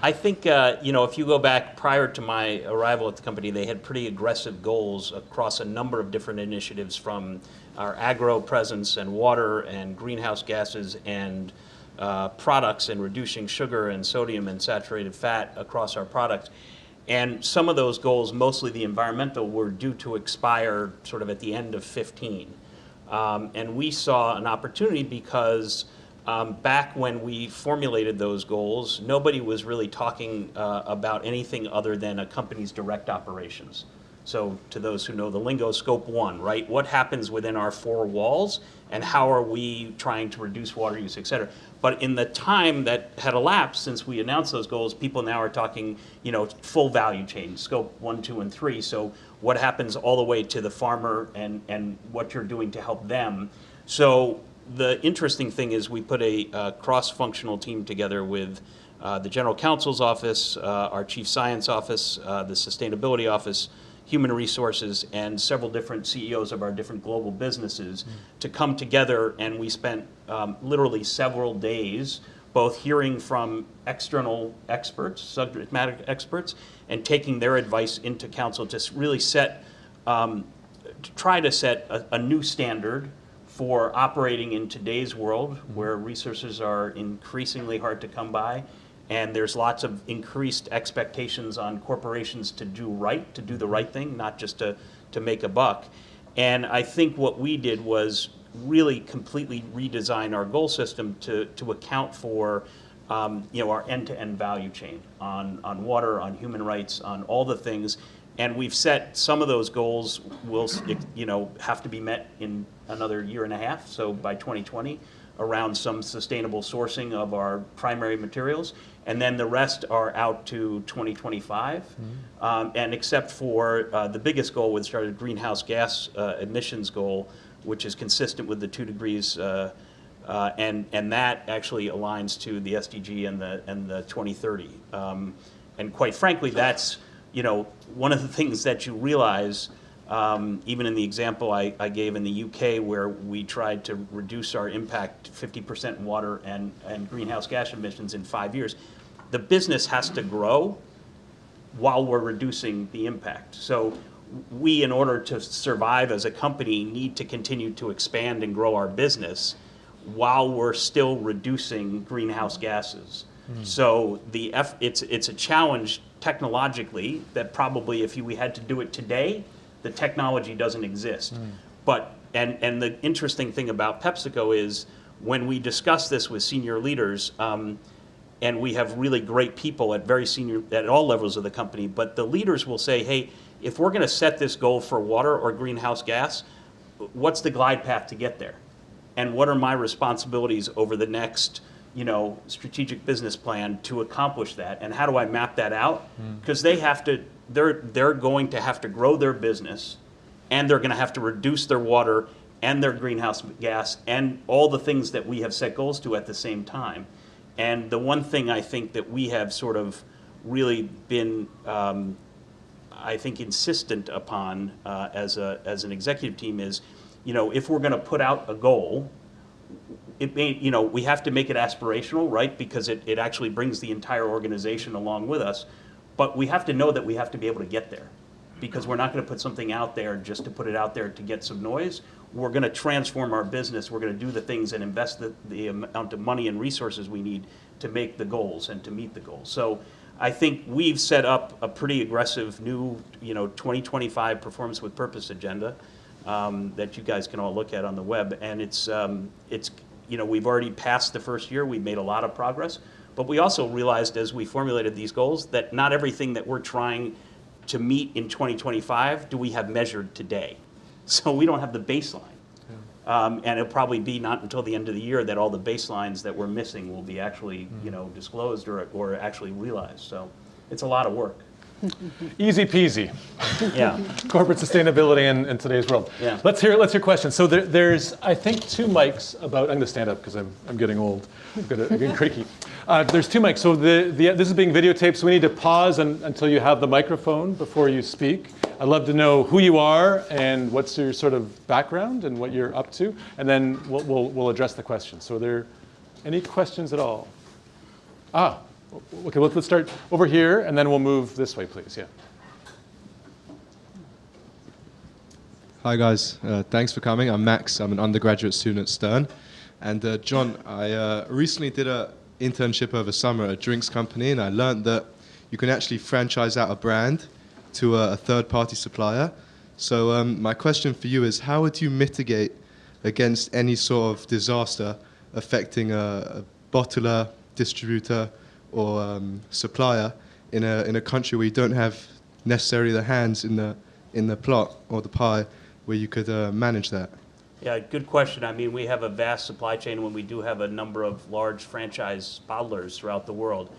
Speaker 3: I think, if you go back prior to my arrival at the company, they had pretty aggressive goals across a number of different initiatives, from our agro presence and water and greenhouse gases and products and reducing sugar and sodium and saturated fat across our products. And some of those goals, mostly the environmental, were due to expire sort of at the end of 15. And we saw an opportunity because back when we formulated those goals, nobody was really talking about anything other than a company's direct operations. So to those who know the lingo, scope 1, right? What happens within our 4 walls, and how are we trying to reduce water use, et cetera. But in the time that had elapsed since we announced those goals, people now are talking, full value chain, scope 1, 2, and 3. So what happens all the way to the farmer and what you're doing to help them. So the interesting thing is we put a cross-functional team together with the General Counsel's office, our Chief Science office, the Sustainability office, Human Resources, and several different CEOs of our different global businesses to come together, and we spent literally several days both hearing from external experts, subject matter experts, and taking their advice into council to really try to set a new standard for operating in today's world, where resources are increasingly hard to come by, and there's lots of increased expectations on corporations to do the right thing, not just to make a buck. And I think what we did was really completely redesign our goal system to account for our end-to-end value chain on water, on human rights, on all the things. And we've set some of those goals will have to be met in another year and a half, so by 2020, around some sustainable sourcing of our primary materials. And then the rest are out to 2025. And except for the biggest goal, which is our greenhouse gas emissions goal, which is consistent with the 2 degrees, and that actually aligns to the SDG and the 2030. And quite frankly, that's one of the things that you realize, even in the example I gave in the UK, where we tried to reduce our impact 50% in water and greenhouse gas emissions in 5 years, the business has to grow while we're reducing the impact. So we, in order to survive as a company, need to continue to expand and grow our business while we're still reducing greenhouse gases. So it's a challenge technologically that probably if we had to do it today, the technology doesn't exist. But and the interesting thing about PepsiCo is when we discuss this with senior leaders, and we have really great people at all levels of the company, but the leaders will say, hey, if we're going to set this goal for water or greenhouse gas, what's the glide path to get there? And what are my responsibilities over the next strategic business plan to accomplish that? And how do I map that out? Because they're going to have to grow their business, and they're going to have to reduce their water and their greenhouse gas and all the things that we have set goals to at the same time. And the one thing I think that we have sort of really been, I think, insistent upon as an executive team is, if we're going to put out a goal, we have to make it aspirational, right? Because it actually brings the entire organization along with us. But we have to know that we have to be able to get there, because we're not going to put something out there just to put it out there to get some noise. We're going to transform our business. We're going to do the things and invest the amount of money and resources we need to make the goals and to meet the goals. So I think we've set up a pretty aggressive new 2025 Performance with Purpose agenda that you guys can all look at on the web. And it's we've already passed the first year. We've made a lot of progress. But we also realized as we formulated these goals that not everything that we're trying to meet in 2025 do we have measured today. So we don't have the baseline. And it'll probably be not until the end of the year that all the baselines that we're missing will be actually disclosed or actually realized. So it's a lot of work.
Speaker 2: Easy peasy.
Speaker 3: Yeah.
Speaker 2: Corporate sustainability in today's world.
Speaker 3: Yeah.
Speaker 2: Let's hear questions. So there's, I think, 2 mics about. I'm going to stand up because I'm getting old. I'm getting creaky. There's 2 mics. So this is being videotaped, so we need to pause until you have the microphone before you speak. I'd love to know who you are and what's your sort of background and what you're up to, and then we'll address the questions. So are there any questions at all? Okay, let's start over here, and then we'll move this way, please. Yeah.
Speaker 5: Hi, guys. Thanks for coming. I'm Max. I'm an undergraduate student at Stern. And John, I recently did an internship over summer at a drinks company, and I learned that you can actually franchise out a brand to a third-party supplier. So my question for you is, how would you mitigate against any sort of disaster affecting a bottler, distributor, or supplier in a country where you don't have necessarily the hands in the plot or the pie where you could manage that?
Speaker 3: Yeah, good question. I mean, we have a vast supply chain when we do have a number of large franchise bottlers throughout the world.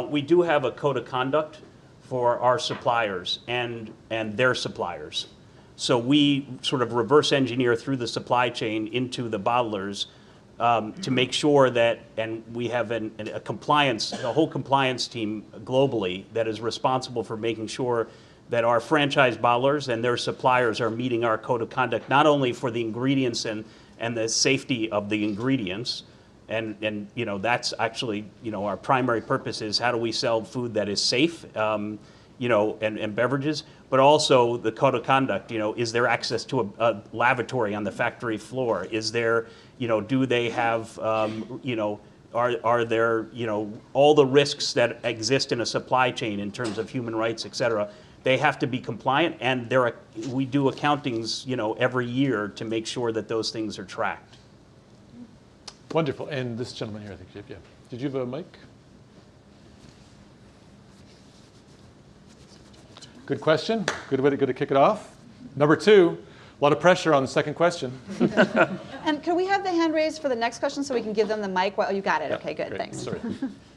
Speaker 3: We do have a code of conduct for our suppliers and their suppliers. So we sort of reverse engineer through the supply chain into the bottlers to make sure that, and we have a whole compliance team globally that is responsible for making sure that our franchise bottlers and their suppliers are meeting our code of conduct, not only for the ingredients and the safety of the ingredients, and that's actually, our primary purpose is how do we sell food that is safe, and beverages, but also the code of conduct, is there access to a lavatory on the factory floor? Is there, do they have, are there, all the risks that exist in a supply chain in terms of human rights, et cetera? They have to be compliant, and we do accountings, every year to make sure that those things are tracked.
Speaker 2: Wonderful. And this gentleman here, I think, yeah. Did you have a mic? Good question. Good way to kick it off. Number 2, a lot of pressure on the second question.
Speaker 1: And can we have the hand raised for the next question so we can give them the mic? Well, you got it.
Speaker 2: Yeah,
Speaker 1: Okay, good.
Speaker 2: great.
Speaker 1: Thanks.
Speaker 2: Sorry.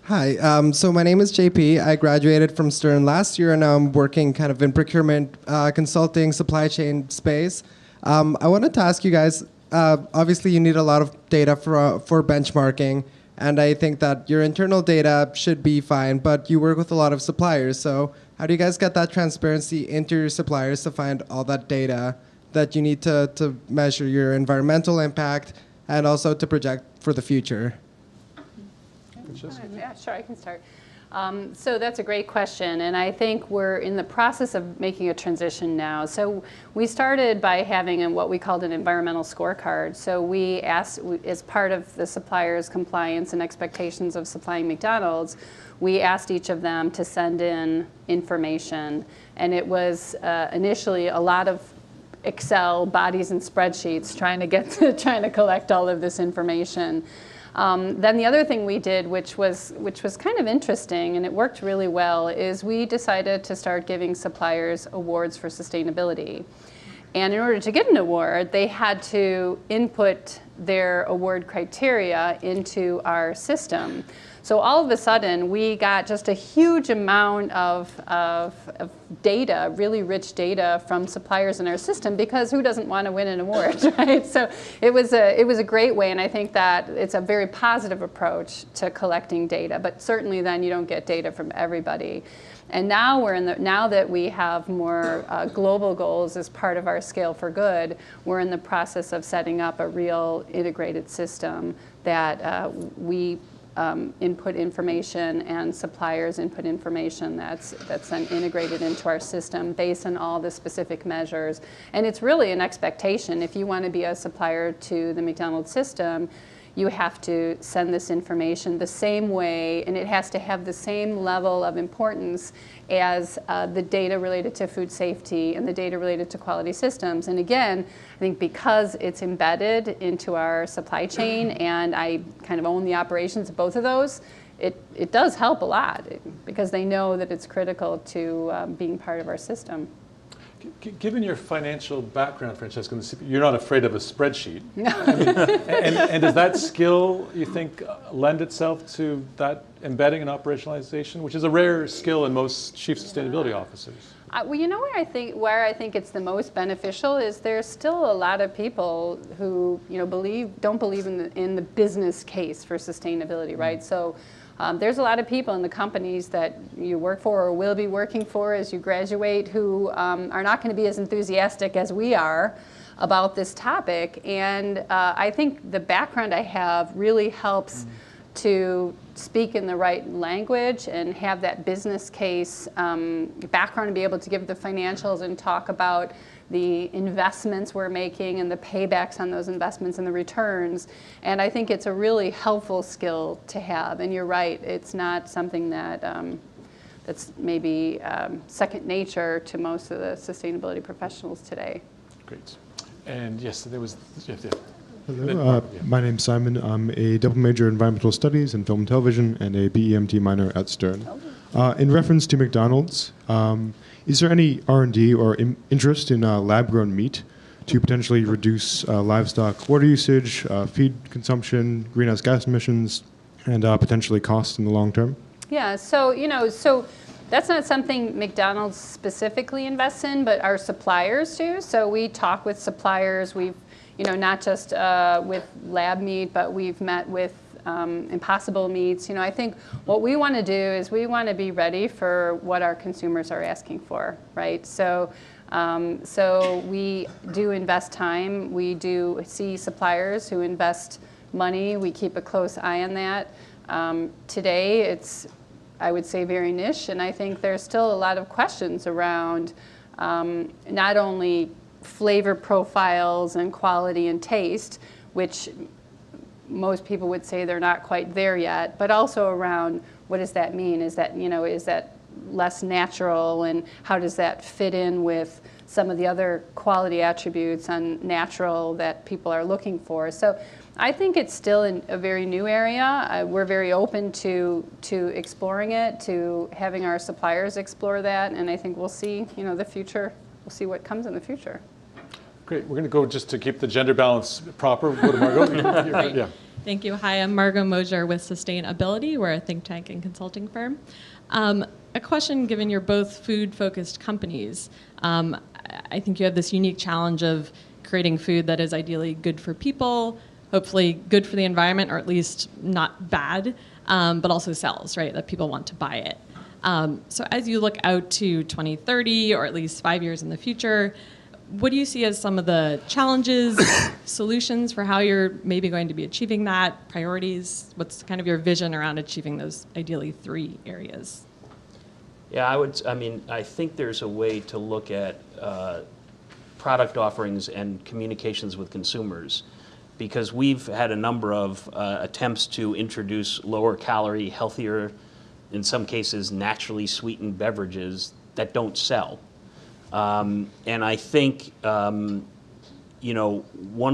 Speaker 6: Hi, so my name is JP. I graduated from Stern last year, and now I'm working kind of in procurement, consulting, supply chain space. I wanted to ask you guys, obviously you need a lot of data for benchmarking, and I think that your internal data should be fine, but you work with a lot of suppliers, so how do you guys get that transparency into your suppliers to find all that data that you need to measure your environmental impact and also to project for the future?
Speaker 4: Yeah, sure, I can start. So that's a great question, and I think we're in the process of making a transition now. So we started by having what we called an environmental scorecard. So we asked, as part of the suppliers' compliance and expectations of supplying McDonald's, we asked each of them to send in information, and it was initially a lot of Excel bodies and spreadsheets trying to collect all of this information. Then the other thing we did, which was kind of interesting, and it worked really well, is we decided to start giving suppliers awards for sustainability. And in order to get an award, they had to input their award criteria into our system. So all of a sudden, we got just a huge amount of data, really rich data from suppliers in our system, because who doesn't want to win an award, right? So it was a great way, and I think that it's a very positive approach to collecting data. But certainly, then you don't get data from everybody. And now now that we have more global goals as part of our Scale for Good, we're in the process of setting up a real integrated system that we input information and suppliers input information that's then integrated into our system based on all the specific measures. And it's really an expectation. If you want to be a supplier to the McDonald's system, you have to send this information the same way, and it has to have the same level of importance as the data related to food safety and the data related to quality systems. And again, I think because it's embedded into our supply chain and I kind of own the operations of both of those, it does help a lot because they know that it's critical to being part of our system.
Speaker 2: Given your financial background, Francesca, you're not afraid of a spreadsheet. No. I mean, and does that skill, you think, lend itself to that embedding and operationalization, which is a rare skill in most chief sustainability officers?
Speaker 4: Well, you know where I think it's the most beneficial is there's still a lot of people who don't believe in the business case for sustainability, right? So. There's a lot of people in the companies that you work for or will be working for as you graduate who are not going to be as enthusiastic as we are about this topic. And I think the background I have really helps to speak in the right language and have that business case background and be able to give the financials and talk about the investments we're making and the paybacks on those investments and the returns. And I think it's a really helpful skill to have. And you're right, it's not something that that's maybe second nature to most of the sustainability professionals today.
Speaker 2: Great. And yes, there was, yeah.
Speaker 7: Hello, my name's Simon. I'm a double major in environmental studies and film and television and a BEMT minor at Stern. In reference to McDonald's, is there any R&D or interest in lab-grown meat to potentially reduce livestock water usage, feed consumption, greenhouse gas emissions, and potentially costs in the long term?
Speaker 4: Yeah, so that's not something McDonald's specifically invests in, but our suppliers do. So we talk with suppliers. We've, not just with lab meat, but we've met with Impossible Meats. I think what we want to do is we want to be ready for what our consumers are asking for, right? So we do invest time. We do see suppliers who invest money. We keep a close eye on that. Today, it's, I would say, very niche, and I think there's still a lot of questions around not only flavor profiles and quality and taste, which most people would say they're not quite there yet, but also around what does that mean? Is that, is that less natural, and how does that fit in with some of the other quality attributes on natural that people are looking for? So I think it's still in a very new area. We're very open to exploring it, to having our suppliers explore that, and I think we'll see, the future. We'll see what comes in the future.
Speaker 2: Great. We're going to go, just to keep the gender balance proper, go to Margot.
Speaker 8: Right.
Speaker 2: Yeah.
Speaker 8: Thank you. Hi, I'm Margot Mosier with Sustainability. We're a think tank and consulting firm. A question, given you're both food-focused companies, I think you have this unique challenge of creating food that is ideally good for people, hopefully good for the environment, or at least not bad, but also sells, right, that people want to buy it. So as you look out to 2030, or at least 5 years in the future, what do you see as some of the challenges, solutions for how you're maybe going to be achieving that, priorities? What's kind of your vision around achieving those ideally 3 areas?
Speaker 3: Yeah, I think there's a way to look at product offerings and communications with consumers, because we've had a number of attempts to introduce lower calorie, healthier, in some cases naturally sweetened beverages that don't sell. And I think, one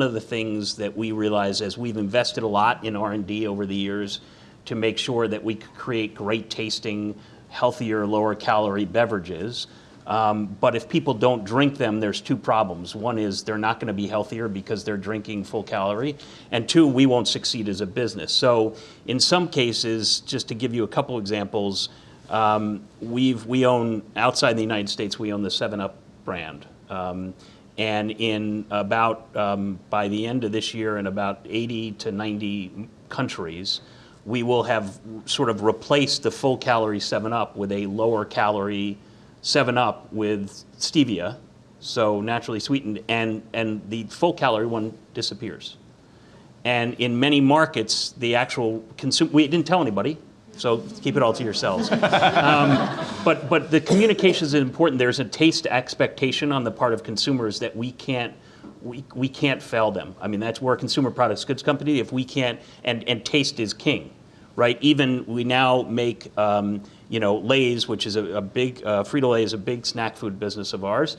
Speaker 3: of the things that we realize as we've invested a lot in R&D over the years to make sure that we could create great tasting, healthier, lower calorie beverages, But if people don't drink them, there's two problems. One is they're not going to be healthier because they're drinking full calorie. And two, we won't succeed as a business. So in some cases, just to give you a couple examples, we own, outside the United States, we own the 7-Up brand. And in about, by the end of this year, in about 80 to 90 countries, we will have sort of replaced the full calorie 7-Up with a lower calorie 7-Up with stevia, so naturally sweetened, and the full calorie one disappears. And in many markets, the actual we didn't tell anybody, so keep it all to yourselves. But the communication is important. There's a taste expectation on the part of consumers that we can't fail them. I mean, that's where a consumer products goods company, if we can't, and taste is king, right? Even we now make, Lay's, which is a big, Frito-Lay is a big snack food business of ours.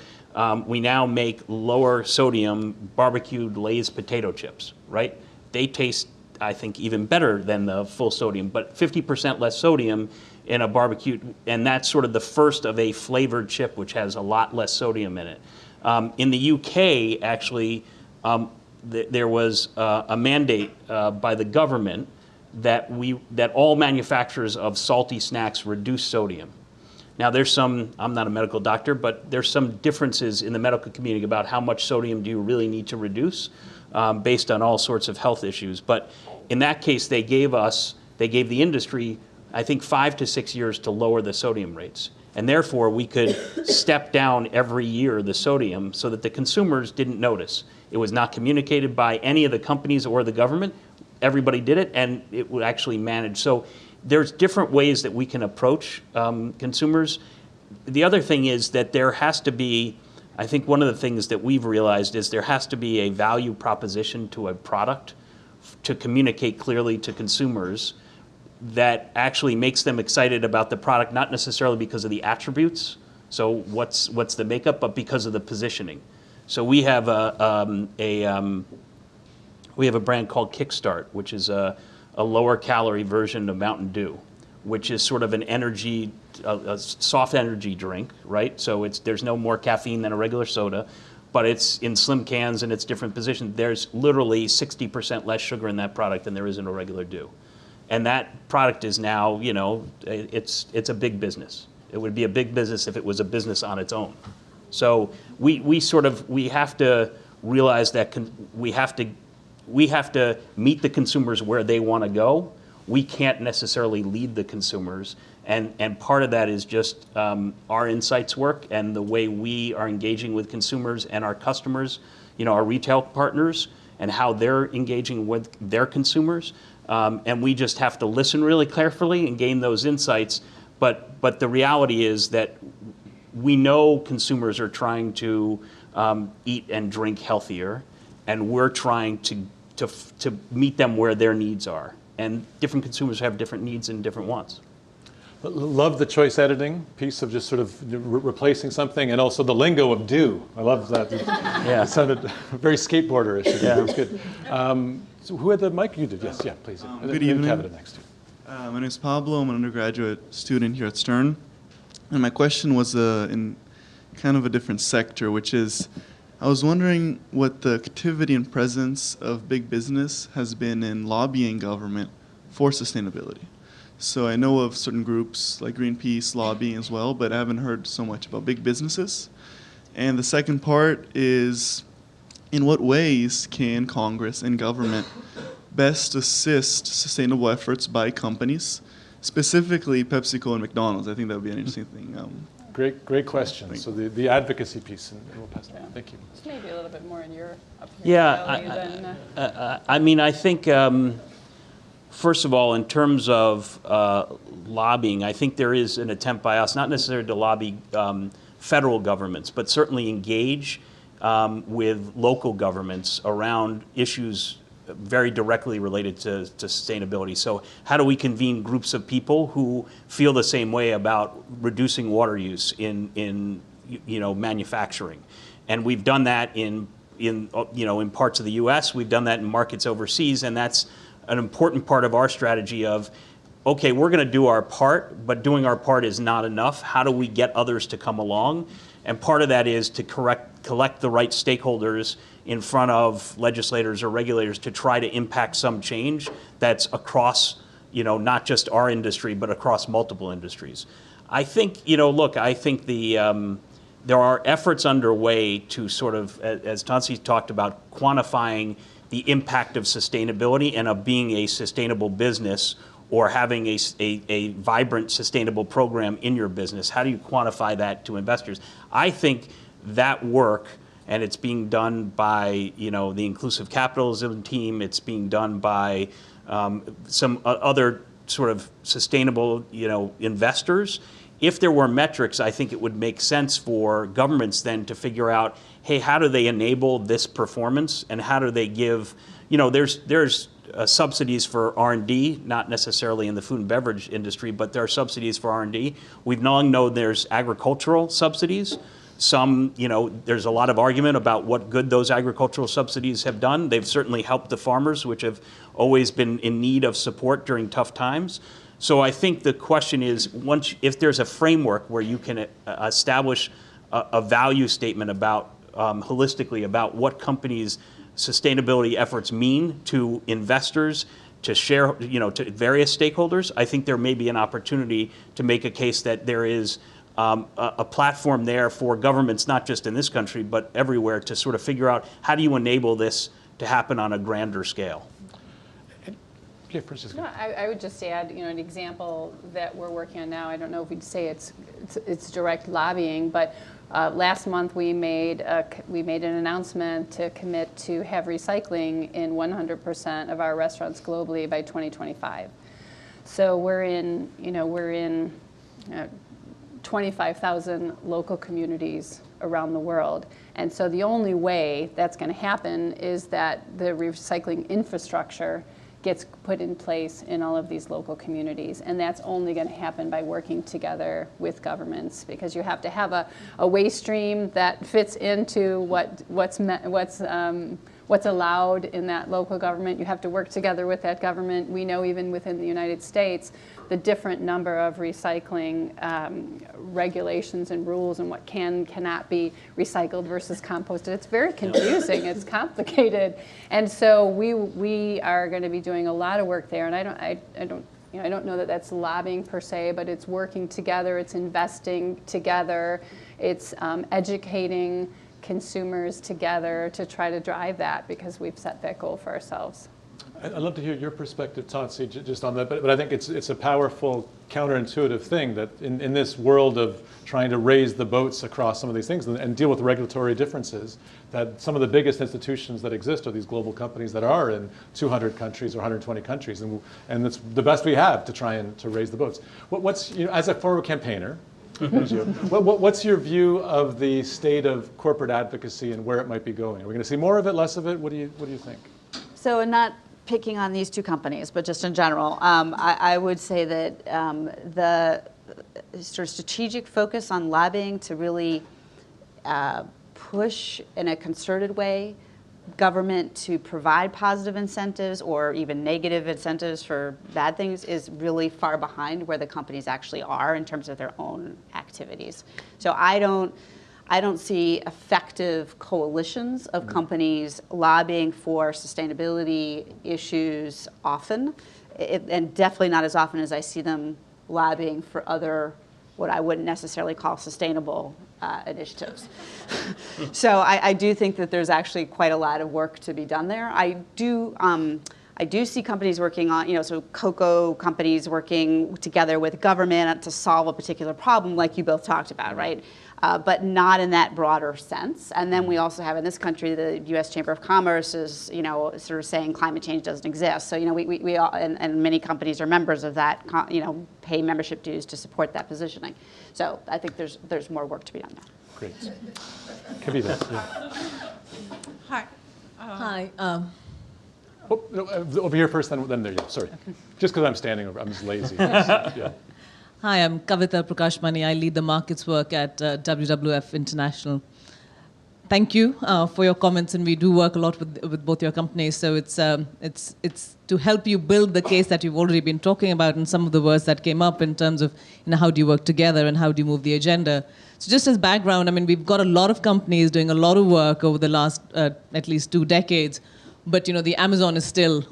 Speaker 3: We now make lower sodium barbecued Lay's potato chips, right? They taste, I think, even better than the full sodium, but 50% less sodium in a barbecue, and that's sort of the first of a flavored chip which has a lot less sodium in it. In the UK, actually, there was a mandate by the government that all manufacturers of salty snacks reduce sodium. Now there's some, I'm not a medical doctor, but there's some differences in the medical community about how much sodium do you really need to reduce based on all sorts of health issues. But in that case, they gave the industry, I think, 5 to 6 years to lower the sodium rates. And therefore, we could step down every year the sodium so that the consumers didn't notice. It was not communicated by any of the companies or the government. Everybody did it, and it would actually manage. So there's different ways that we can approach consumers. The other thing is that there has to be, I think one of the things that we've realized is there has to be a value proposition to a product to communicate clearly to consumers that actually makes them excited about the product, not necessarily because of the attributes, so what's the makeup, but because of the positioning. So we have a brand called Kickstart, which is a lower calorie version of Mountain Dew, which is sort of an energy, a soft energy drink, right? So there's no more caffeine than a regular soda, but it's in slim cans and it's different positions. There's literally 60% less sugar in that product than there is in a regular Dew. And that product is now, it's a big business. It would be a big business if it was a business on its own. So we have to realize that we have to meet the consumers where they want to go. We can't necessarily lead the consumers. And part of that is just our insights work and the way we are engaging with consumers and our customers, our retail partners, and how they're engaging with their consumers. And we just have to listen really carefully and gain those insights. But the reality is that we know consumers are trying to eat and drink healthier, and we're trying to meet them where their needs are. And different consumers have different needs and different wants.
Speaker 2: Love the choice editing piece of just sort of replacing something, and also the lingo of do. I love that. Yeah. It sounded very skateboarderish. Yeah. It was good. So who had the mic? You did. Yes. Yeah. Please.
Speaker 9: Good evening.
Speaker 2: Have it next to you.
Speaker 9: My name is Pablo. I'm an undergraduate student here at Stern, and my question was in kind of a different sector, which is, I was wondering what the activity and presence of big business has been in lobbying government for sustainability. So I know of certain groups like Greenpeace lobbying as well, but I haven't heard so much about big businesses. And the second part is, in what ways can Congress and government best assist sustainable efforts by companies, specifically PepsiCo and McDonald's? I think that would be an interesting thing.
Speaker 2: Great question. So the advocacy piece, and we'll pass that. Thank you.
Speaker 4: It's maybe a little bit more in your opinion.
Speaker 3: Yeah, I mean, I think, first of all, in terms of lobbying, I think there is an attempt by us, not necessarily to lobby federal governments, but certainly engage with local governments around issues very directly related to sustainability. So how do we convene groups of people who feel the same way about reducing water use in manufacturing? And we've done that in parts of the U.S. We've done that in markets overseas, and that's an important part of our strategy of okay, we're going to do our part, but doing our part is not enough. How do we get others to come along? And part of that is to collect the right stakeholders in front of legislators or regulators to try to impact some change that's across, not just our industry, but across multiple industries. I think, look, I think there are efforts underway to sort of, as Tensie talked about, quantifying the impact of sustainability and of being a sustainable business or having a vibrant sustainable program in your business. How do you quantify that to investors? I think that work, and it's being done by the inclusive capitalism team, it's being done by some other sort of sustainable investors. If there were metrics, I think it would make sense for governments then to figure out, hey, how do they enable this performance, and how do they give, there's subsidies for R&D, not necessarily in the food and beverage industry, but there are subsidies for R&D. We've long known there's agricultural subsidies. Some, there's a lot of argument about what good those agricultural subsidies have done. They've certainly helped the farmers, which have always been in need of support during tough times. So I think the question is, if there's a framework where you can establish a value statement about, holistically, about what companies' sustainability efforts mean to investors, to share, to various stakeholders, I think there may be an opportunity to make a case that there is a platform there for governments, not just in this country, but everywhere, to sort of figure out how do you enable this to happen on a grander scale.
Speaker 2: Okay, Francisco.
Speaker 4: No, I would just add, an example that we're working on now. I don't know if we'd say it's direct lobbying, but last month we made an announcement to commit to have recycling in 100% of our restaurants globally by 2025. So we're in 25,000 local communities around the world. And so the only way that's going to happen is that the recycling infrastructure gets put in place in all of these local communities. And that's only going to happen by working together with governments, because you have to have a waste stream that fits into what's allowed in that local government. You have to work together with that government. We know even within the United States, the different number of recycling regulations and rules and what cannot be recycled versus composted. It's very confusing. It's complicated. And so we are going to be doing a lot of work there. And I don't know that that's lobbying per se, but it's working together. It's investing together. It's educating consumers together to try to drive that, because we've set that goal for ourselves.
Speaker 2: I'd love to hear your perspective, Tensie, just on that. But I think it's a powerful, counterintuitive thing that in this world of trying to raise the boats across some of these things and deal with regulatory differences, that some of the biggest institutions that exist are these global companies that are in 200 countries or 120 countries, and it's the best we have to try and to raise the boats. What's as a former campaigner, what's your view of the state of corporate advocacy and where it might be going? Are we going to see more of it, less of it? What do you think?
Speaker 1: So, and not picking on these two companies, but just in general, I would say that the sort of strategic focus on lobbying to really push in a concerted way government to provide positive incentives or even negative incentives for bad things is really far behind where the companies actually are in terms of their own activities. So I don't see effective coalitions of companies lobbying for sustainability issues often, and definitely not as often as I see them lobbying for other, what I wouldn't necessarily call sustainable initiatives. So I do think that there's actually quite a lot of work to be done there. I do see companies working on, so cocoa companies working together with government to solve a particular problem, like you both talked about, right? But not in that broader sense. And then we also have in this country, the U.S. Chamber of Commerce is, sort of saying climate change doesn't exist. So, we all, and many companies are members of that, pay membership dues to support that positioning. So I think there's more work to be done there.
Speaker 2: Great. Kavita. Yeah.
Speaker 10: Hi.
Speaker 8: Hi.
Speaker 2: Over here first, then there you go. Sorry. Just because I'm standing over, I'm just lazy. Yeah.
Speaker 10: Hi, I'm Kavita Prakashmani. I lead the markets work at WWF International. thank you for your comments, and we do work a lot with both your companies. So it's to help you build the case that you've already been talking about, and some of the words that came up in terms of how do you work together and how do you move the agenda. So just as background, I mean, we've got a lot of companies doing a lot of work over the last at least 2 decades. But the Amazon is still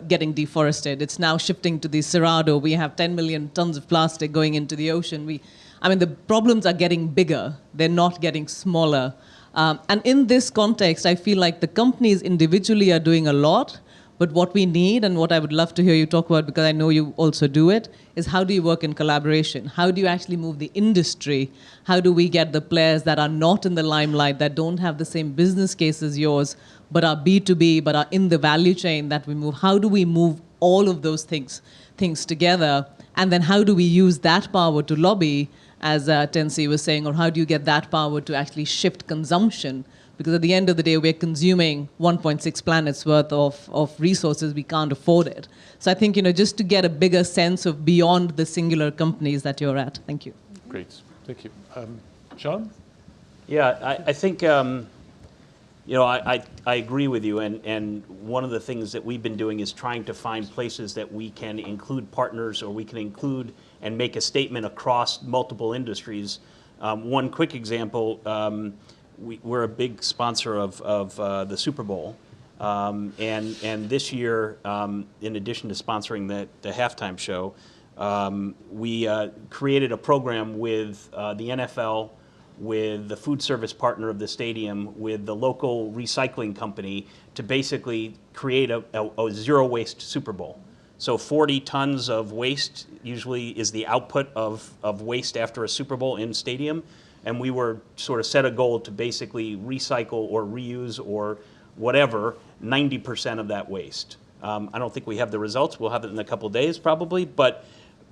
Speaker 10: getting deforested. It's now shifting to the Cerrado. We have 10 million tons of plastic going into the ocean. The problems are getting bigger. They're not getting smaller. And in this context, I feel like the companies individually are doing a lot. But what we need, and what I would love to hear you talk about, because I know you also do it, is how do you work in collaboration? How do you actually move the industry? How do we get the players that are not in the limelight, that don't have the same business case as yours, but are B2B, but are in the value chain that we move? How do we move all of those things together? And then how do we use that power to lobby, as Tensie was saying, or how do you get that power to actually shift consumption? Because at the end of the day, we're consuming 1.6 planets worth of resources. We can't afford it. So I think, just to get a bigger sense of beyond the singular companies that you're at. Thank you.
Speaker 2: Great. Thank you. John?
Speaker 3: Yeah, I think, I agree with you. And one of the things that we've been doing is trying to find places that we can include partners, or we can include and make a statement across multiple industries. One quick example, we're a big sponsor of the Super Bowl, and this year, in addition to sponsoring the halftime show, we created a program with the NFL, with the food service partner of the stadium, with the local recycling company, to basically create a zero waste Super Bowl. So 40 tons of waste usually is the output of waste after a Super Bowl in stadium. And we were sort of set a goal to basically recycle or reuse or whatever 90% of that waste. I don't think we have the results. We'll have it in a couple of days probably. But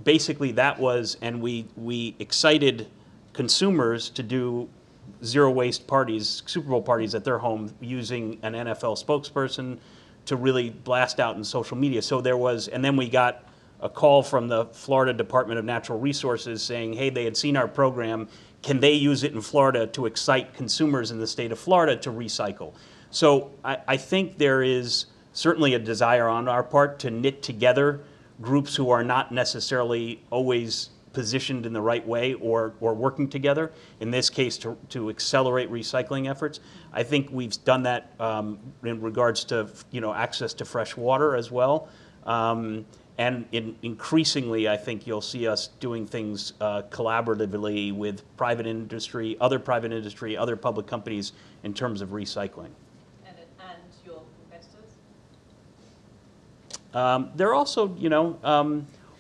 Speaker 3: basically that was, and we excited consumers to do zero waste parties, Super Bowl parties at their home, using an NFL spokesperson to really blast out in social media. So there was, and then we got a call from the Florida Department of Natural Resources saying, hey, they had seen our program. Can they use it in Florida to excite consumers in the state of Florida to recycle? So I think there is certainly a desire on our part to knit together groups who are not necessarily always positioned in the right way or working together, in this case to accelerate recycling efforts. I think we've done that in regards to access to fresh water as well. And increasingly, I think you'll see us doing things collaboratively with private industry, other public companies in terms of recycling.
Speaker 10: And your investors?
Speaker 3: They're also,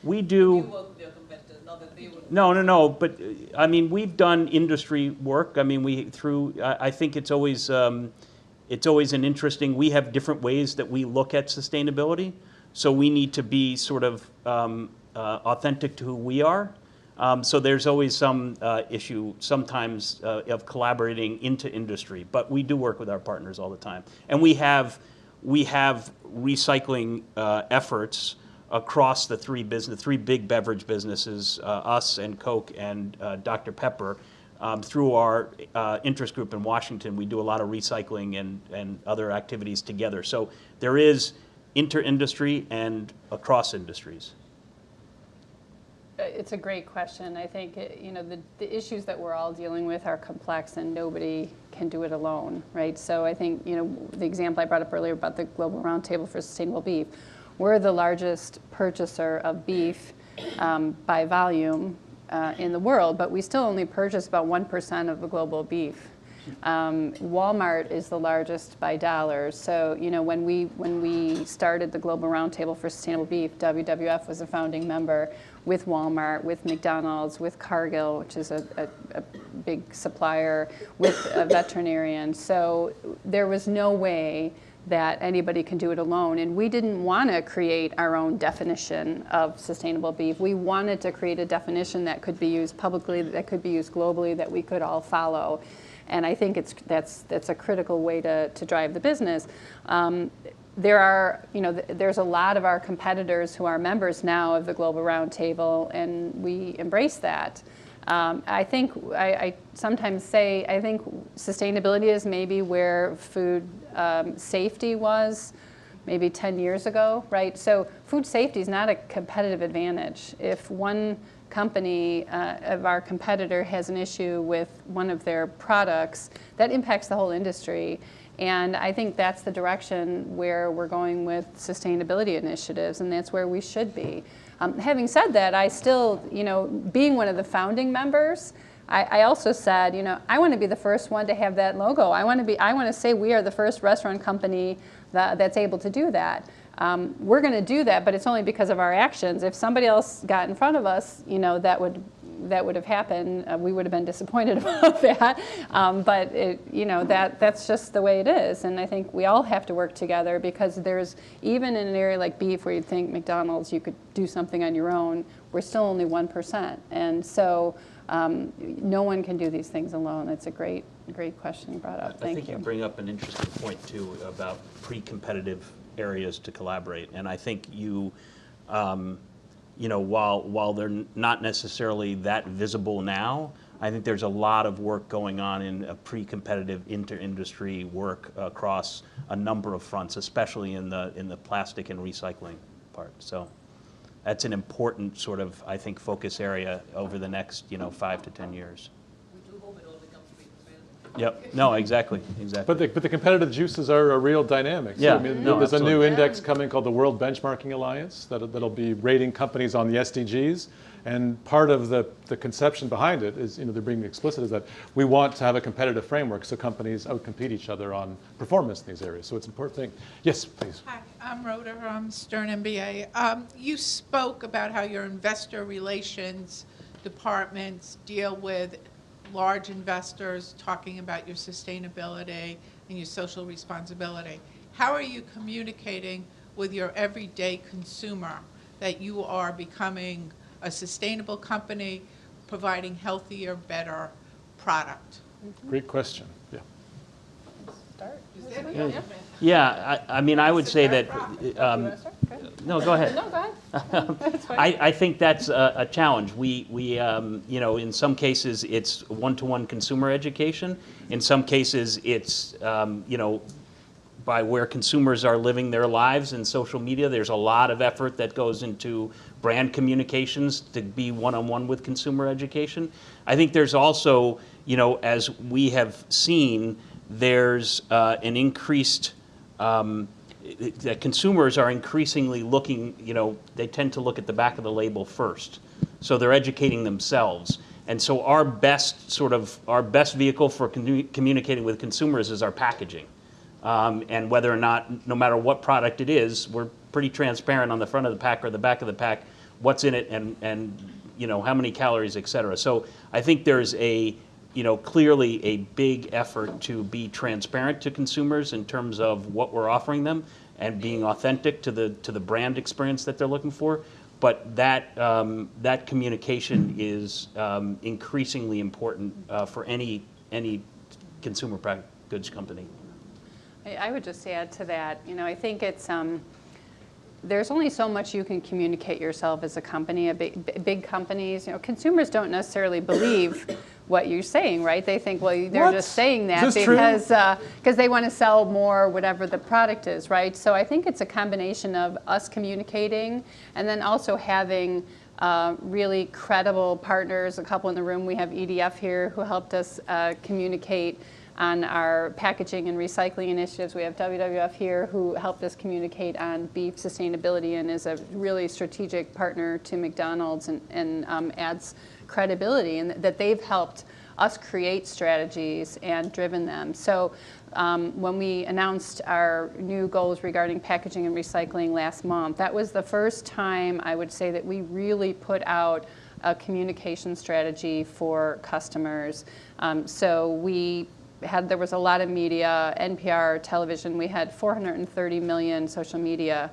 Speaker 3: we do.
Speaker 10: You work with your competitors, not that they would.
Speaker 3: No. But I mean, we've done industry work. I mean, I think it's always an interesting. We have different ways that we look at sustainability. So we need to be sort of authentic to who we are. So there's always some issue sometimes of collaborating into industry, but we do work with our partners all the time. And we have recycling efforts across the three big beverage businesses, us and Coke and Dr. Pepper. Through our interest group in Washington, we do a lot of recycling and other activities together. So there is inter-industry and across industries.
Speaker 4: It's a great question. I think the issues that we're all dealing with are complex, and nobody can do it alone, right? So I think the example I brought up earlier about the Global Roundtable for Sustainable Beef, we're the largest purchaser of beef by volume in the world, but we still only purchase about 1% of the global beef. Walmart is the largest by dollars. So when we started the Global Roundtable for Sustainable Beef, WWF was a founding member, with Walmart, with McDonald's, with Cargill, which is a big supplier, with a veterinarian. So there was no way that anybody can do it alone. And we didn't want to create our own definition of sustainable beef. We wanted to create a definition that could be used publicly, that could be used globally, that we could all follow. And I think that's a critical way to drive the business. There's a lot of our competitors who are members now of the Global Roundtable, and we embrace that. I think I sometimes say I think sustainability is maybe where food safety was maybe 10 years ago, right? So food safety is not a competitive advantage. If one company of our competitor has an issue with one of their products, that impacts the whole industry. And I think that's the direction where we're going with sustainability initiatives, and that's where we should be. Having said that, I still, being one of the founding members, I also said, I want to be the first one to have that logo. I want to say we are the first restaurant company that's able to do that. We're going to do that, but it's only because of our actions. If somebody else got in front of us, that would have happened. We would have been disappointed about that. But that's just the way it is. And I think we all have to work together, because there's, even in an area like beef where you'd think McDonald's, you could do something on your own, we're still only 1%. And so no one can do these things alone. It's a great question you brought up. Thank you.
Speaker 3: I think you bring up an interesting point too about pre-competitive areas to collaborate. And I think while they're not necessarily that visible now, I think there's a lot of work going on in a pre-competitive inter-industry work across a number of fronts, especially in the plastic and recycling part. So that's an important sort of, I think, focus area over the next 5 to 10 years. Yep. No, exactly.
Speaker 2: But the competitive juices are a real dynamic.
Speaker 3: Yeah.
Speaker 2: So, there's
Speaker 3: absolutely.
Speaker 2: a new index coming called the World Benchmarking Alliance that'll be rating companies on the SDGs. And part of the conception behind it is, they're being explicit, is that we want to have a competitive framework so companies outcompete each other on performance in these areas. So it's an important thing. Yes, please.
Speaker 11: Hi, I'm Rhoda from Stern MBA. You spoke about how your investor relations departments deal with large investors, talking about your sustainability and your social responsibility. How are you communicating with your everyday consumer that you are becoming a sustainable company, providing healthier, better product?
Speaker 2: Great question. Yeah.
Speaker 3: Yeah, I would say that. No, go ahead.
Speaker 4: No, go ahead. That's fine.
Speaker 3: I think that's a challenge. We in some cases it's one-to-one consumer education. In some cases it's by where consumers are living their lives in social media. There's a lot of effort that goes into brand communications to be one-on-one with consumer education. I think there's also, as we have seen, there's an increased, that consumers are increasingly looking, they tend to look at the back of the label first. So they're educating themselves. And so our best vehicle for communicating with consumers is our packaging. And whether or not, no matter what product it is, we're pretty transparent on the front of the pack or the back of the pack, what's in it and how many calories, et cetera. So I think there's clearly a big effort to be transparent to consumers in terms of what we're offering them and being authentic to the brand experience that they're looking for. But that communication is increasingly important for any consumer goods company.
Speaker 4: I would just add to that, I think it's, there's only so much you can communicate yourself as a company. Big companies, consumers don't necessarily believe what you're saying, right? They think, well, they're just saying that because they want to sell more, whatever the product is, right? So I think it's a combination of us communicating and then also having really credible partners. A couple in the room, we have EDF here who helped us communicate on our packaging and recycling initiatives. We have WWF here who helped us communicate on beef sustainability and is a really strategic partner to McDonald's and adds credibility, and that they've helped us create strategies and driven them. So when we announced our new goals regarding packaging and recycling last month, that was the first time I would say that we really put out a communication strategy for customers. There was a lot of media, NPR, television. We had 430 million social media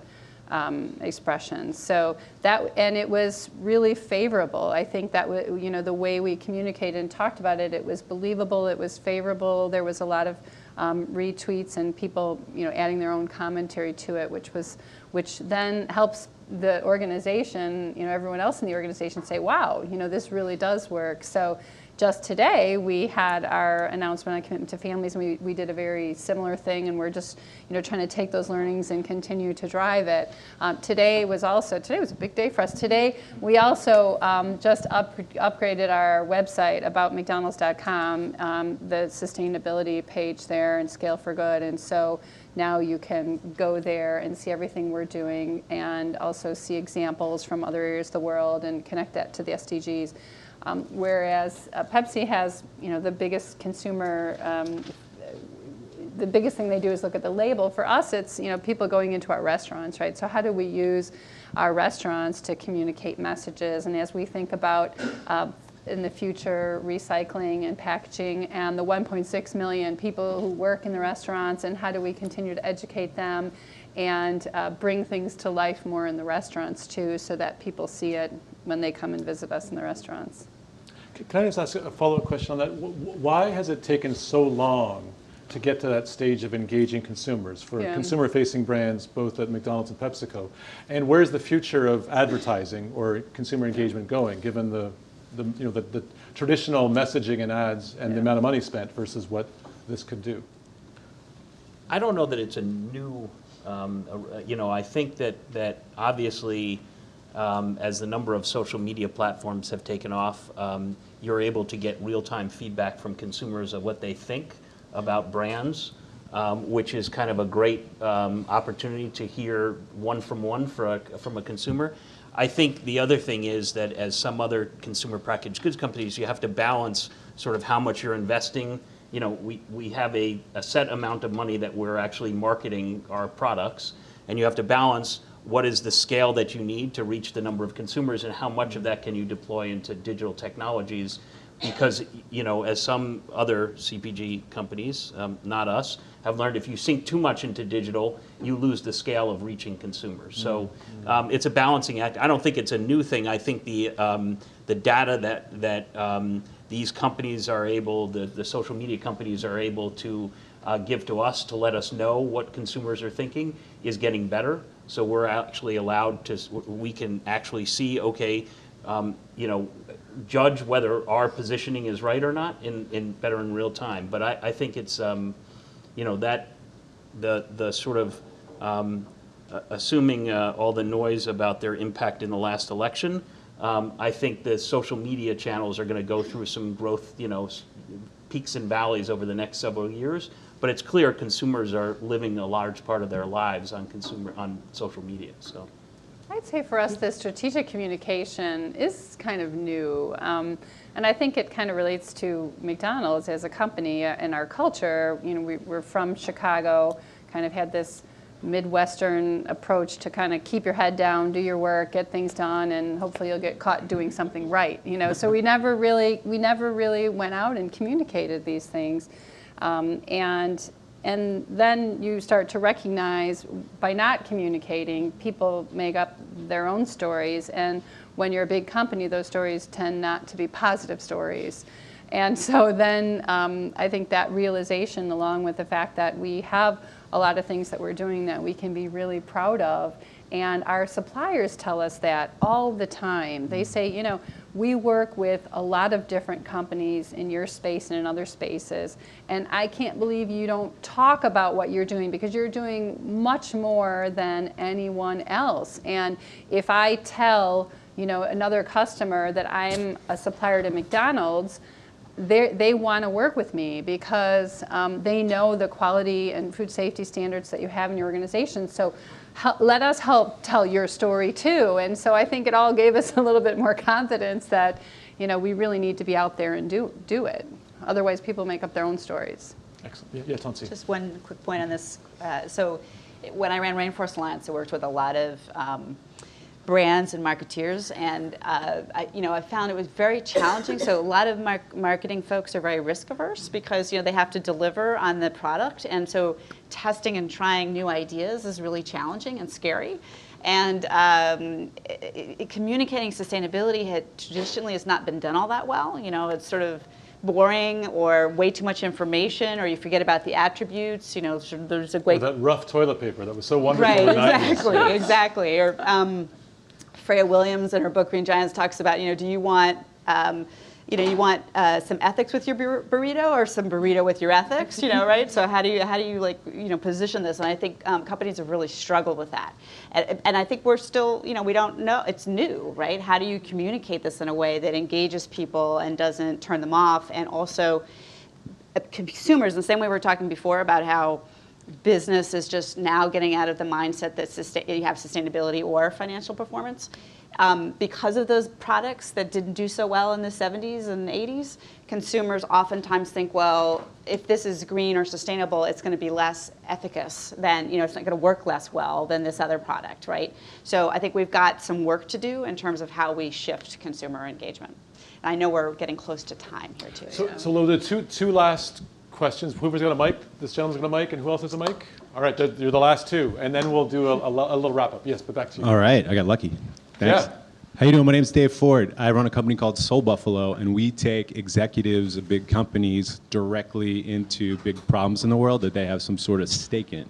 Speaker 4: expressions. So that, and it was really favorable. I think that the way we communicated and talked about it, it was believable, it was favorable. There was a lot of retweets and people, adding their own commentary to it, which then helps the organization, everyone else in the organization say, wow, this really does work. So just today, we had our announcement on commitment to families, and we did a very similar thing, and we're just, trying to take those learnings and continue to drive it. Today was a big day for us. Today, we also just upgraded our website, aboutmcdonalds.com, the sustainability page there, and Scale for Good, and so now you can go there and see everything we're doing, and also see examples from other areas of the world, and connect that to the SDGs. Whereas Pepsi has, the biggest consumer, the biggest thing they do is look at the label. For us, it's, people going into our restaurants, right? So how do we use our restaurants to communicate messages? And as we think about, in the future, recycling and packaging, and the 1.6 million people who work in the restaurants, and how do we continue to educate them and bring things to life more in the restaurants too, so that people see it when they come and visit us in the restaurants.
Speaker 2: Can I just ask a follow-up question on that? Why has it taken so long to get to that stage of engaging consumers for consumer-facing brands, both at McDonald's and PepsiCo? And where's the future of advertising or consumer engagement going, given the traditional messaging and ads and the amount of money spent versus what this could do?
Speaker 3: I don't know that it's a new, I think that obviously, as the number of social media platforms have taken off, you're able to get real-time feedback from consumers of what they think about brands, which is kind of a great opportunity to hear from a consumer. I think the other thing is that, as some other consumer packaged goods companies, you have to balance sort of how much you're investing. We have a set amount of money that we're actually marketing our products, and you have to balance what is the scale that you need to reach the number of consumers, and how much of that can you deploy into digital technologies? Because, as some other CPG companies, not us, have learned, if you sink too much into digital, you lose the scale of reaching consumers. So it's a balancing act. I don't think it's a new thing. I think the data that these companies are able, the social media companies are able to give to us to let us know what consumers are thinking is getting better. So we're actually allowed to, we can actually see, okay, judge whether our positioning is right or not better in real time. But I think it's, that the sort of assuming all the noise about their impact in the last election, I think the social media channels are going to go through some growth, peaks and valleys over the next several years. But it's clear consumers are living a large part of their lives on social media. So
Speaker 4: I'd say for us, the strategic communication is kind of new. And I think it kind of relates to McDonald's as a company and our culture. We're from Chicago, kind of had this Midwestern approach to kind of keep your head down, do your work, get things done, and hopefully you'll get caught doing something right. So we never really went out and communicated these things. And then you start to recognize, by not communicating, people make up their own stories. And when you're a big company, those stories tend not to be positive stories. And so then I think that realization, along with the fact that we have a lot of things that we're doing that we can be really proud of, and our suppliers tell us that all the time. They say, we work with a lot of different companies in your space and in other spaces, and I can't believe you don't talk about what you're doing, because you're doing much more than anyone else. And if I tell, another customer that I'm a supplier to McDonald's, they want to work with me because they know the quality and food safety standards that you have in your organization. So let us help tell your story too. And so I think it all gave us a little bit more confidence that, we really need to be out there and do it. Otherwise, people make up their own stories.
Speaker 2: Excellent. Yeah, Tensie.
Speaker 1: Just one quick point on this. So when I ran Rainforest Alliance, I worked with a lot of brands and marketeers, and I found it was very challenging. So a lot of marketing folks are very risk averse because they have to deliver on the product, and so testing and trying new ideas is really challenging and scary. And communicating sustainability traditionally has not been done all that well. You know, it's sort of boring or way too much information, or you forget about the attributes. You know, there's a great...
Speaker 2: Or that rough toilet paper that was so wonderful.
Speaker 1: Right,
Speaker 2: in the 90s.
Speaker 1: exactly,
Speaker 2: Yeah.
Speaker 1: exactly. Or Freya Williams in her book Green Giants talks about, you know, do you want... you want some ethics with your burrito or some burrito with your ethics, you know, right? So how do you like, you know, position this? And I think companies have really struggled with that. And I think we're still, you know, we don't know, it's new, right? How do you communicate this in a way that engages people and doesn't turn them off? And also consumers, the same way we were talking before about how business is just now getting out of the mindset that you have sustainability or financial performance. Because of those products that didn't do so well in the 70s and 80s, consumers oftentimes think, well, if this is green or sustainable, it's going to be less efficacious than, you know, it's not going to work less well than this other product, right? So I think we've got some work to do in terms of how we shift consumer engagement. And I know we're getting close to time here, too.
Speaker 2: So Lou, the two last questions. Whoever's got a mic, this gentleman's got a mic, and who else has a mic? All right, you're the last two, and then we'll do a little wrap-up. Yes, but back to you.
Speaker 12: All right, I got lucky. Thanks.
Speaker 2: Yeah.
Speaker 12: How you doing? My name's Dave Ford. I run a company called Soul Buffalo, and we take executives of big companies directly into big problems in the world that they have some sort of stake in.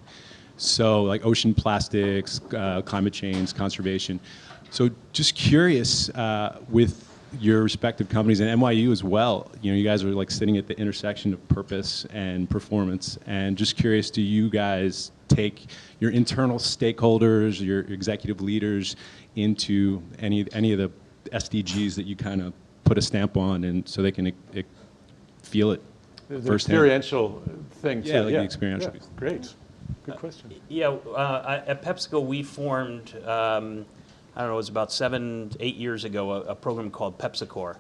Speaker 12: So like ocean plastics, climate change, conservation. So just curious, with your respective companies and NYU as well, you know, you guys are like sitting at the intersection of purpose and performance, and just curious, do you guys take your internal stakeholders, your executive leaders into any of the SDGs that you kind of put a stamp on, and so they can feel it
Speaker 2: The
Speaker 12: firsthand?
Speaker 2: experiential thing, too.
Speaker 12: Yeah, like the experiential piece.
Speaker 2: Great. Good question.
Speaker 3: Yeah, at PepsiCo we formed, I don't know, it was about 7-8 years ago, a program called PepsiCo.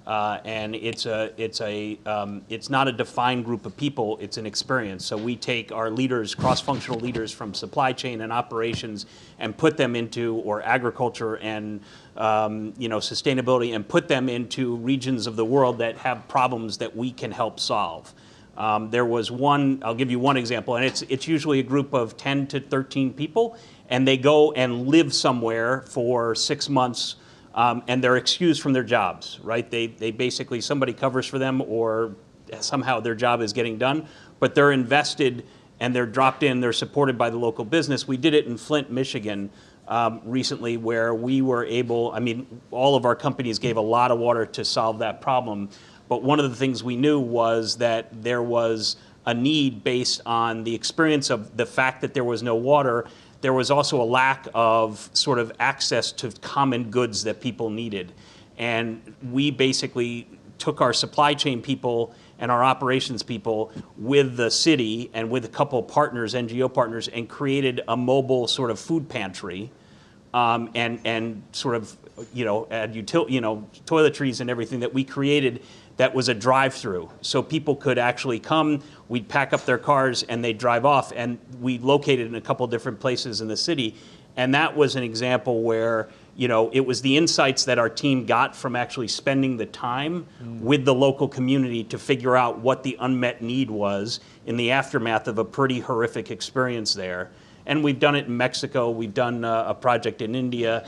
Speaker 3: And it's not a defined group of people, it's an experience. So we take our leaders, cross-functional leaders from supply chain and operations, and put them into, or agriculture and sustainability, and put them into regions of the world that have problems that we can help solve. There was one, I'll give you one example, and it's usually a group of 10 to 13 people, and they go and live somewhere for 6 months. And they're excused from their jobs, right? They basically, somebody covers for them, or somehow their job is getting done, but they're invested and they're dropped in, they're supported by the local business. We did it in Flint, Michigan recently, where we were able, I mean, all of our companies gave a lot of water to solve that problem, but one of the things we knew was that there was a need based on the experience of the fact that there was no water. There was also a lack of sort of access to common goods that people needed. And we basically took our supply chain people and our operations people with the city and with a couple of partners, NGO partners, and created a mobile sort of food pantry, and sort of, add toiletries and everything that we created that was a drive-through. So people could actually come, we'd pack up their cars, and they'd drive off, and we located in a couple different places in the city. And that was an example where, it was the insights that our team got from actually spending the time with the local community to figure out what the unmet need was in the aftermath of a pretty horrific experience there. And we've done it in Mexico, we've done a project in India.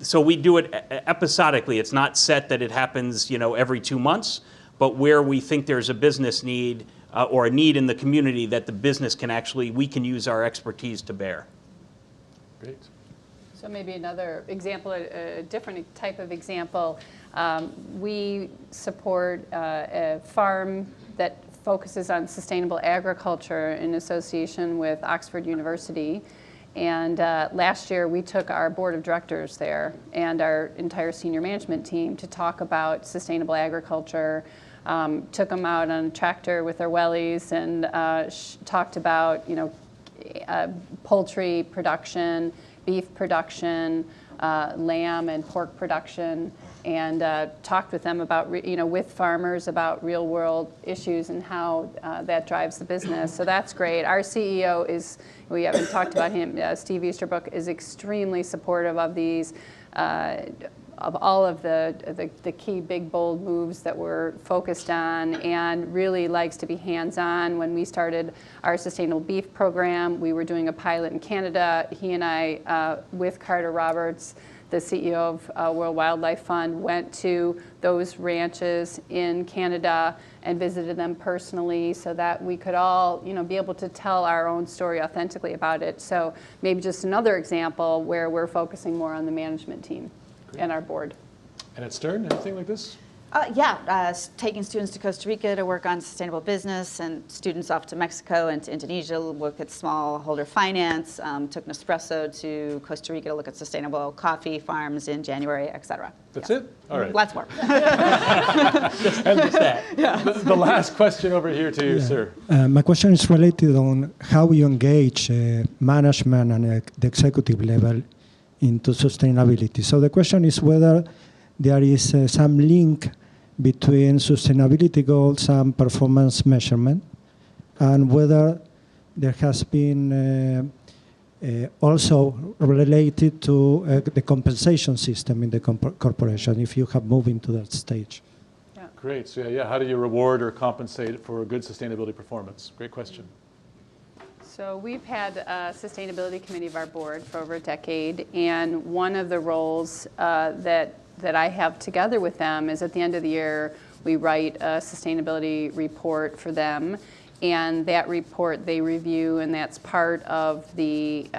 Speaker 3: So we do it episodically. It's not set that it happens, every 2 months, but where we think there's a business need or a need in the community that the business can actually, we can use our expertise to bear.
Speaker 2: Great.
Speaker 4: So maybe another example, a different type of example. We support a farm that focuses on sustainable agriculture in association with Oxford University. And last year we took our board of directors there and our entire senior management team to talk about sustainable agriculture. Took them out on a tractor with their wellies and talked about poultry production, beef production, lamb and pork production, and talked with them about, with farmers about real world issues and how that drives the business. So that's great. Our CEO is, we haven't talked about him, Steve Easterbrook, is extremely supportive of these. all of the key big bold moves that we're focused on, and really likes to be hands-on. When we started our sustainable beef program, we were doing a pilot in Canada. He and I, with Carter Roberts, the CEO of World Wildlife Fund, went to those ranches in Canada and visited them personally so that we could all, be able to tell our own story authentically about it. So maybe just another example where we're focusing more on the management team and our board.
Speaker 2: And at Stern, anything like this?
Speaker 1: Taking students to Costa Rica to work on sustainable business, and students off to Mexico and to Indonesia to look at smallholder finance. Took Nespresso to Costa Rica to look at sustainable coffee farms in January, et cetera.
Speaker 2: That's it? All right.
Speaker 1: Lots more.
Speaker 3: Just that.
Speaker 2: The last question over here to you, sir.
Speaker 13: My question is related on how you engage management and the executive level into sustainability. So the question is whether there is some link between sustainability goals and performance measurement, and whether there has been also related to the compensation system in the corporation, if you have moved into that stage.
Speaker 2: Great. So how do you reward or compensate for good sustainability performance? Great question.
Speaker 4: So we've had a sustainability committee of our board for over a decade, and one of the roles that I have together with them is at the end of the year, we write a sustainability report for them, and that report they review, and that's part of the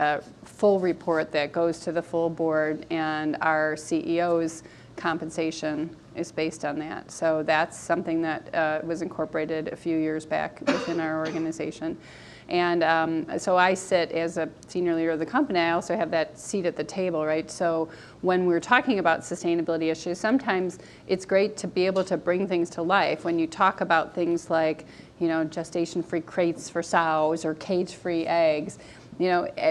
Speaker 4: full report that goes to the full board, and our CEO's compensation is based on that. So that's something that was incorporated a few years back within our organization. And so I sit as a senior leader of the company. I also have that seat at the table, right? So when we're talking about sustainability issues, sometimes it's great to be able to bring things to life. When you talk about things like, gestation-free crates for sows or cage-free eggs,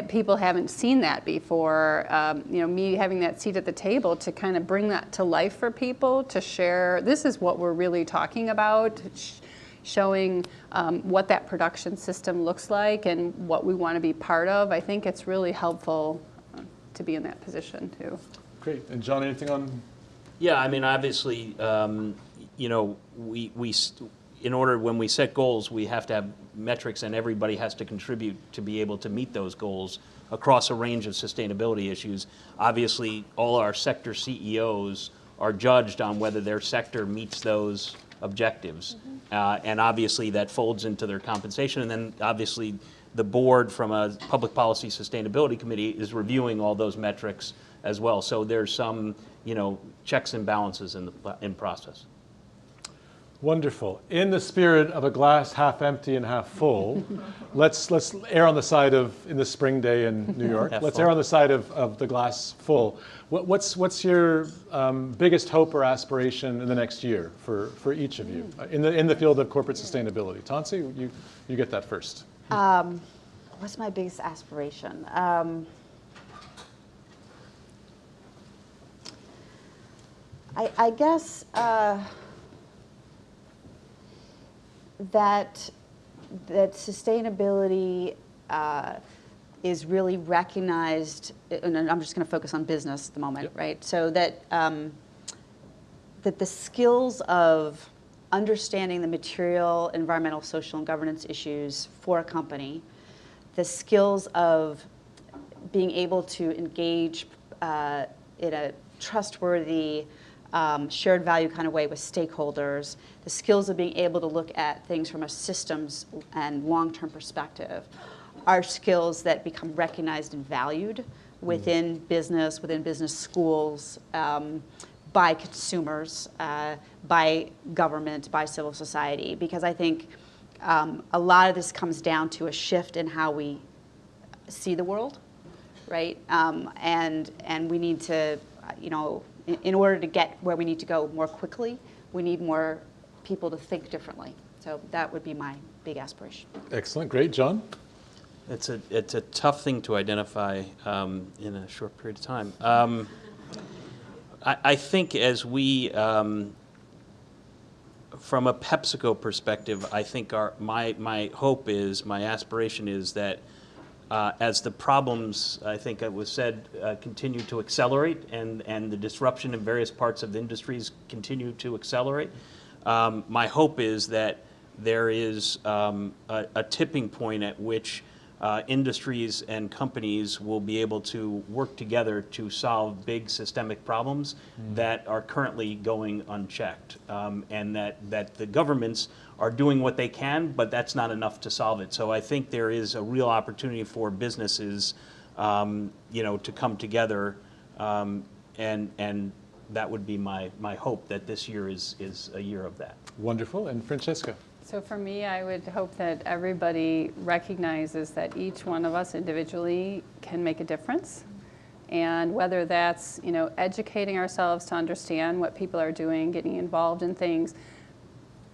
Speaker 4: people haven't seen that before. Me having that seat at the table to kind of bring that to life for people, to share, this is what we're really talking about, showing what that production system looks like and what we want to be part of. I think it's really helpful to be in that position too.
Speaker 2: Great. And John, anything on?
Speaker 3: Yeah, I mean, obviously, in order, when we set goals, we have to have metrics, and everybody has to contribute to be able to meet those goals across a range of sustainability issues. Obviously, all our sector CEOs are judged on whether their sector meets those objectives. And obviously that folds into their compensation. And then obviously the board from a public policy sustainability committee is reviewing all those metrics as well. So there's some, checks and balances in process.
Speaker 2: Wonderful. In the spirit of a glass half empty and half full, let's err on the side of, in the spring day in New York, let's err on the side of the glass full. What's your biggest hope or aspiration in the next year for each of you in the field of corporate sustainability? Tensie, you get that first.
Speaker 1: What's my biggest aspiration? I guess that sustainability is really recognized, and I'm just going to focus on business at the moment, right? So that that the skills of understanding the material, environmental, social, and governance issues for a company, the skills of being able to engage in a trustworthy, shared value kind of way with stakeholders, the skills of being able to look at things from a systems and long-term perspective are skills that become recognized and valued within business schools, by consumers, by government, by civil society. Because I think a lot of this comes down to a shift in how we see the world, right? And we need to, in order to get where we need to go more quickly, we need more people to think differently. So that would be my big aspiration.
Speaker 2: Excellent. Great. John?
Speaker 3: It's a tough thing to identify in a short period of time. I think as we, from a PepsiCo perspective, I think my hope is, my aspiration is that as the problems, I think it was said, continue to accelerate and the disruption in various parts of industries continue to accelerate, my hope is that there is a tipping point at which industries and companies will be able to work together to solve big systemic problems that are currently going unchecked, and that the governments are doing what they can, but that's not enough to solve it. So I think there is a real opportunity for businesses, to come together, and that would be my hope, that this year is a year of that.
Speaker 2: Wonderful. And Francesca?
Speaker 4: So for me, I would hope that everybody recognizes that each one of us individually can make a difference. And whether that's, educating ourselves to understand what people are doing, getting involved in things,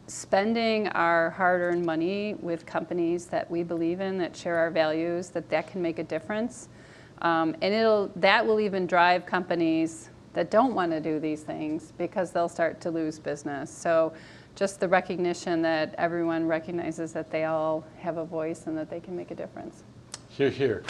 Speaker 4: spending our hard-earned money with companies that we believe in, that share our values, that can make a difference. And that will even drive companies that don't want to do these things, because they'll start to lose business. So just the recognition that everyone recognizes that they all have a voice and that they can make a difference.
Speaker 2: Hear, hear.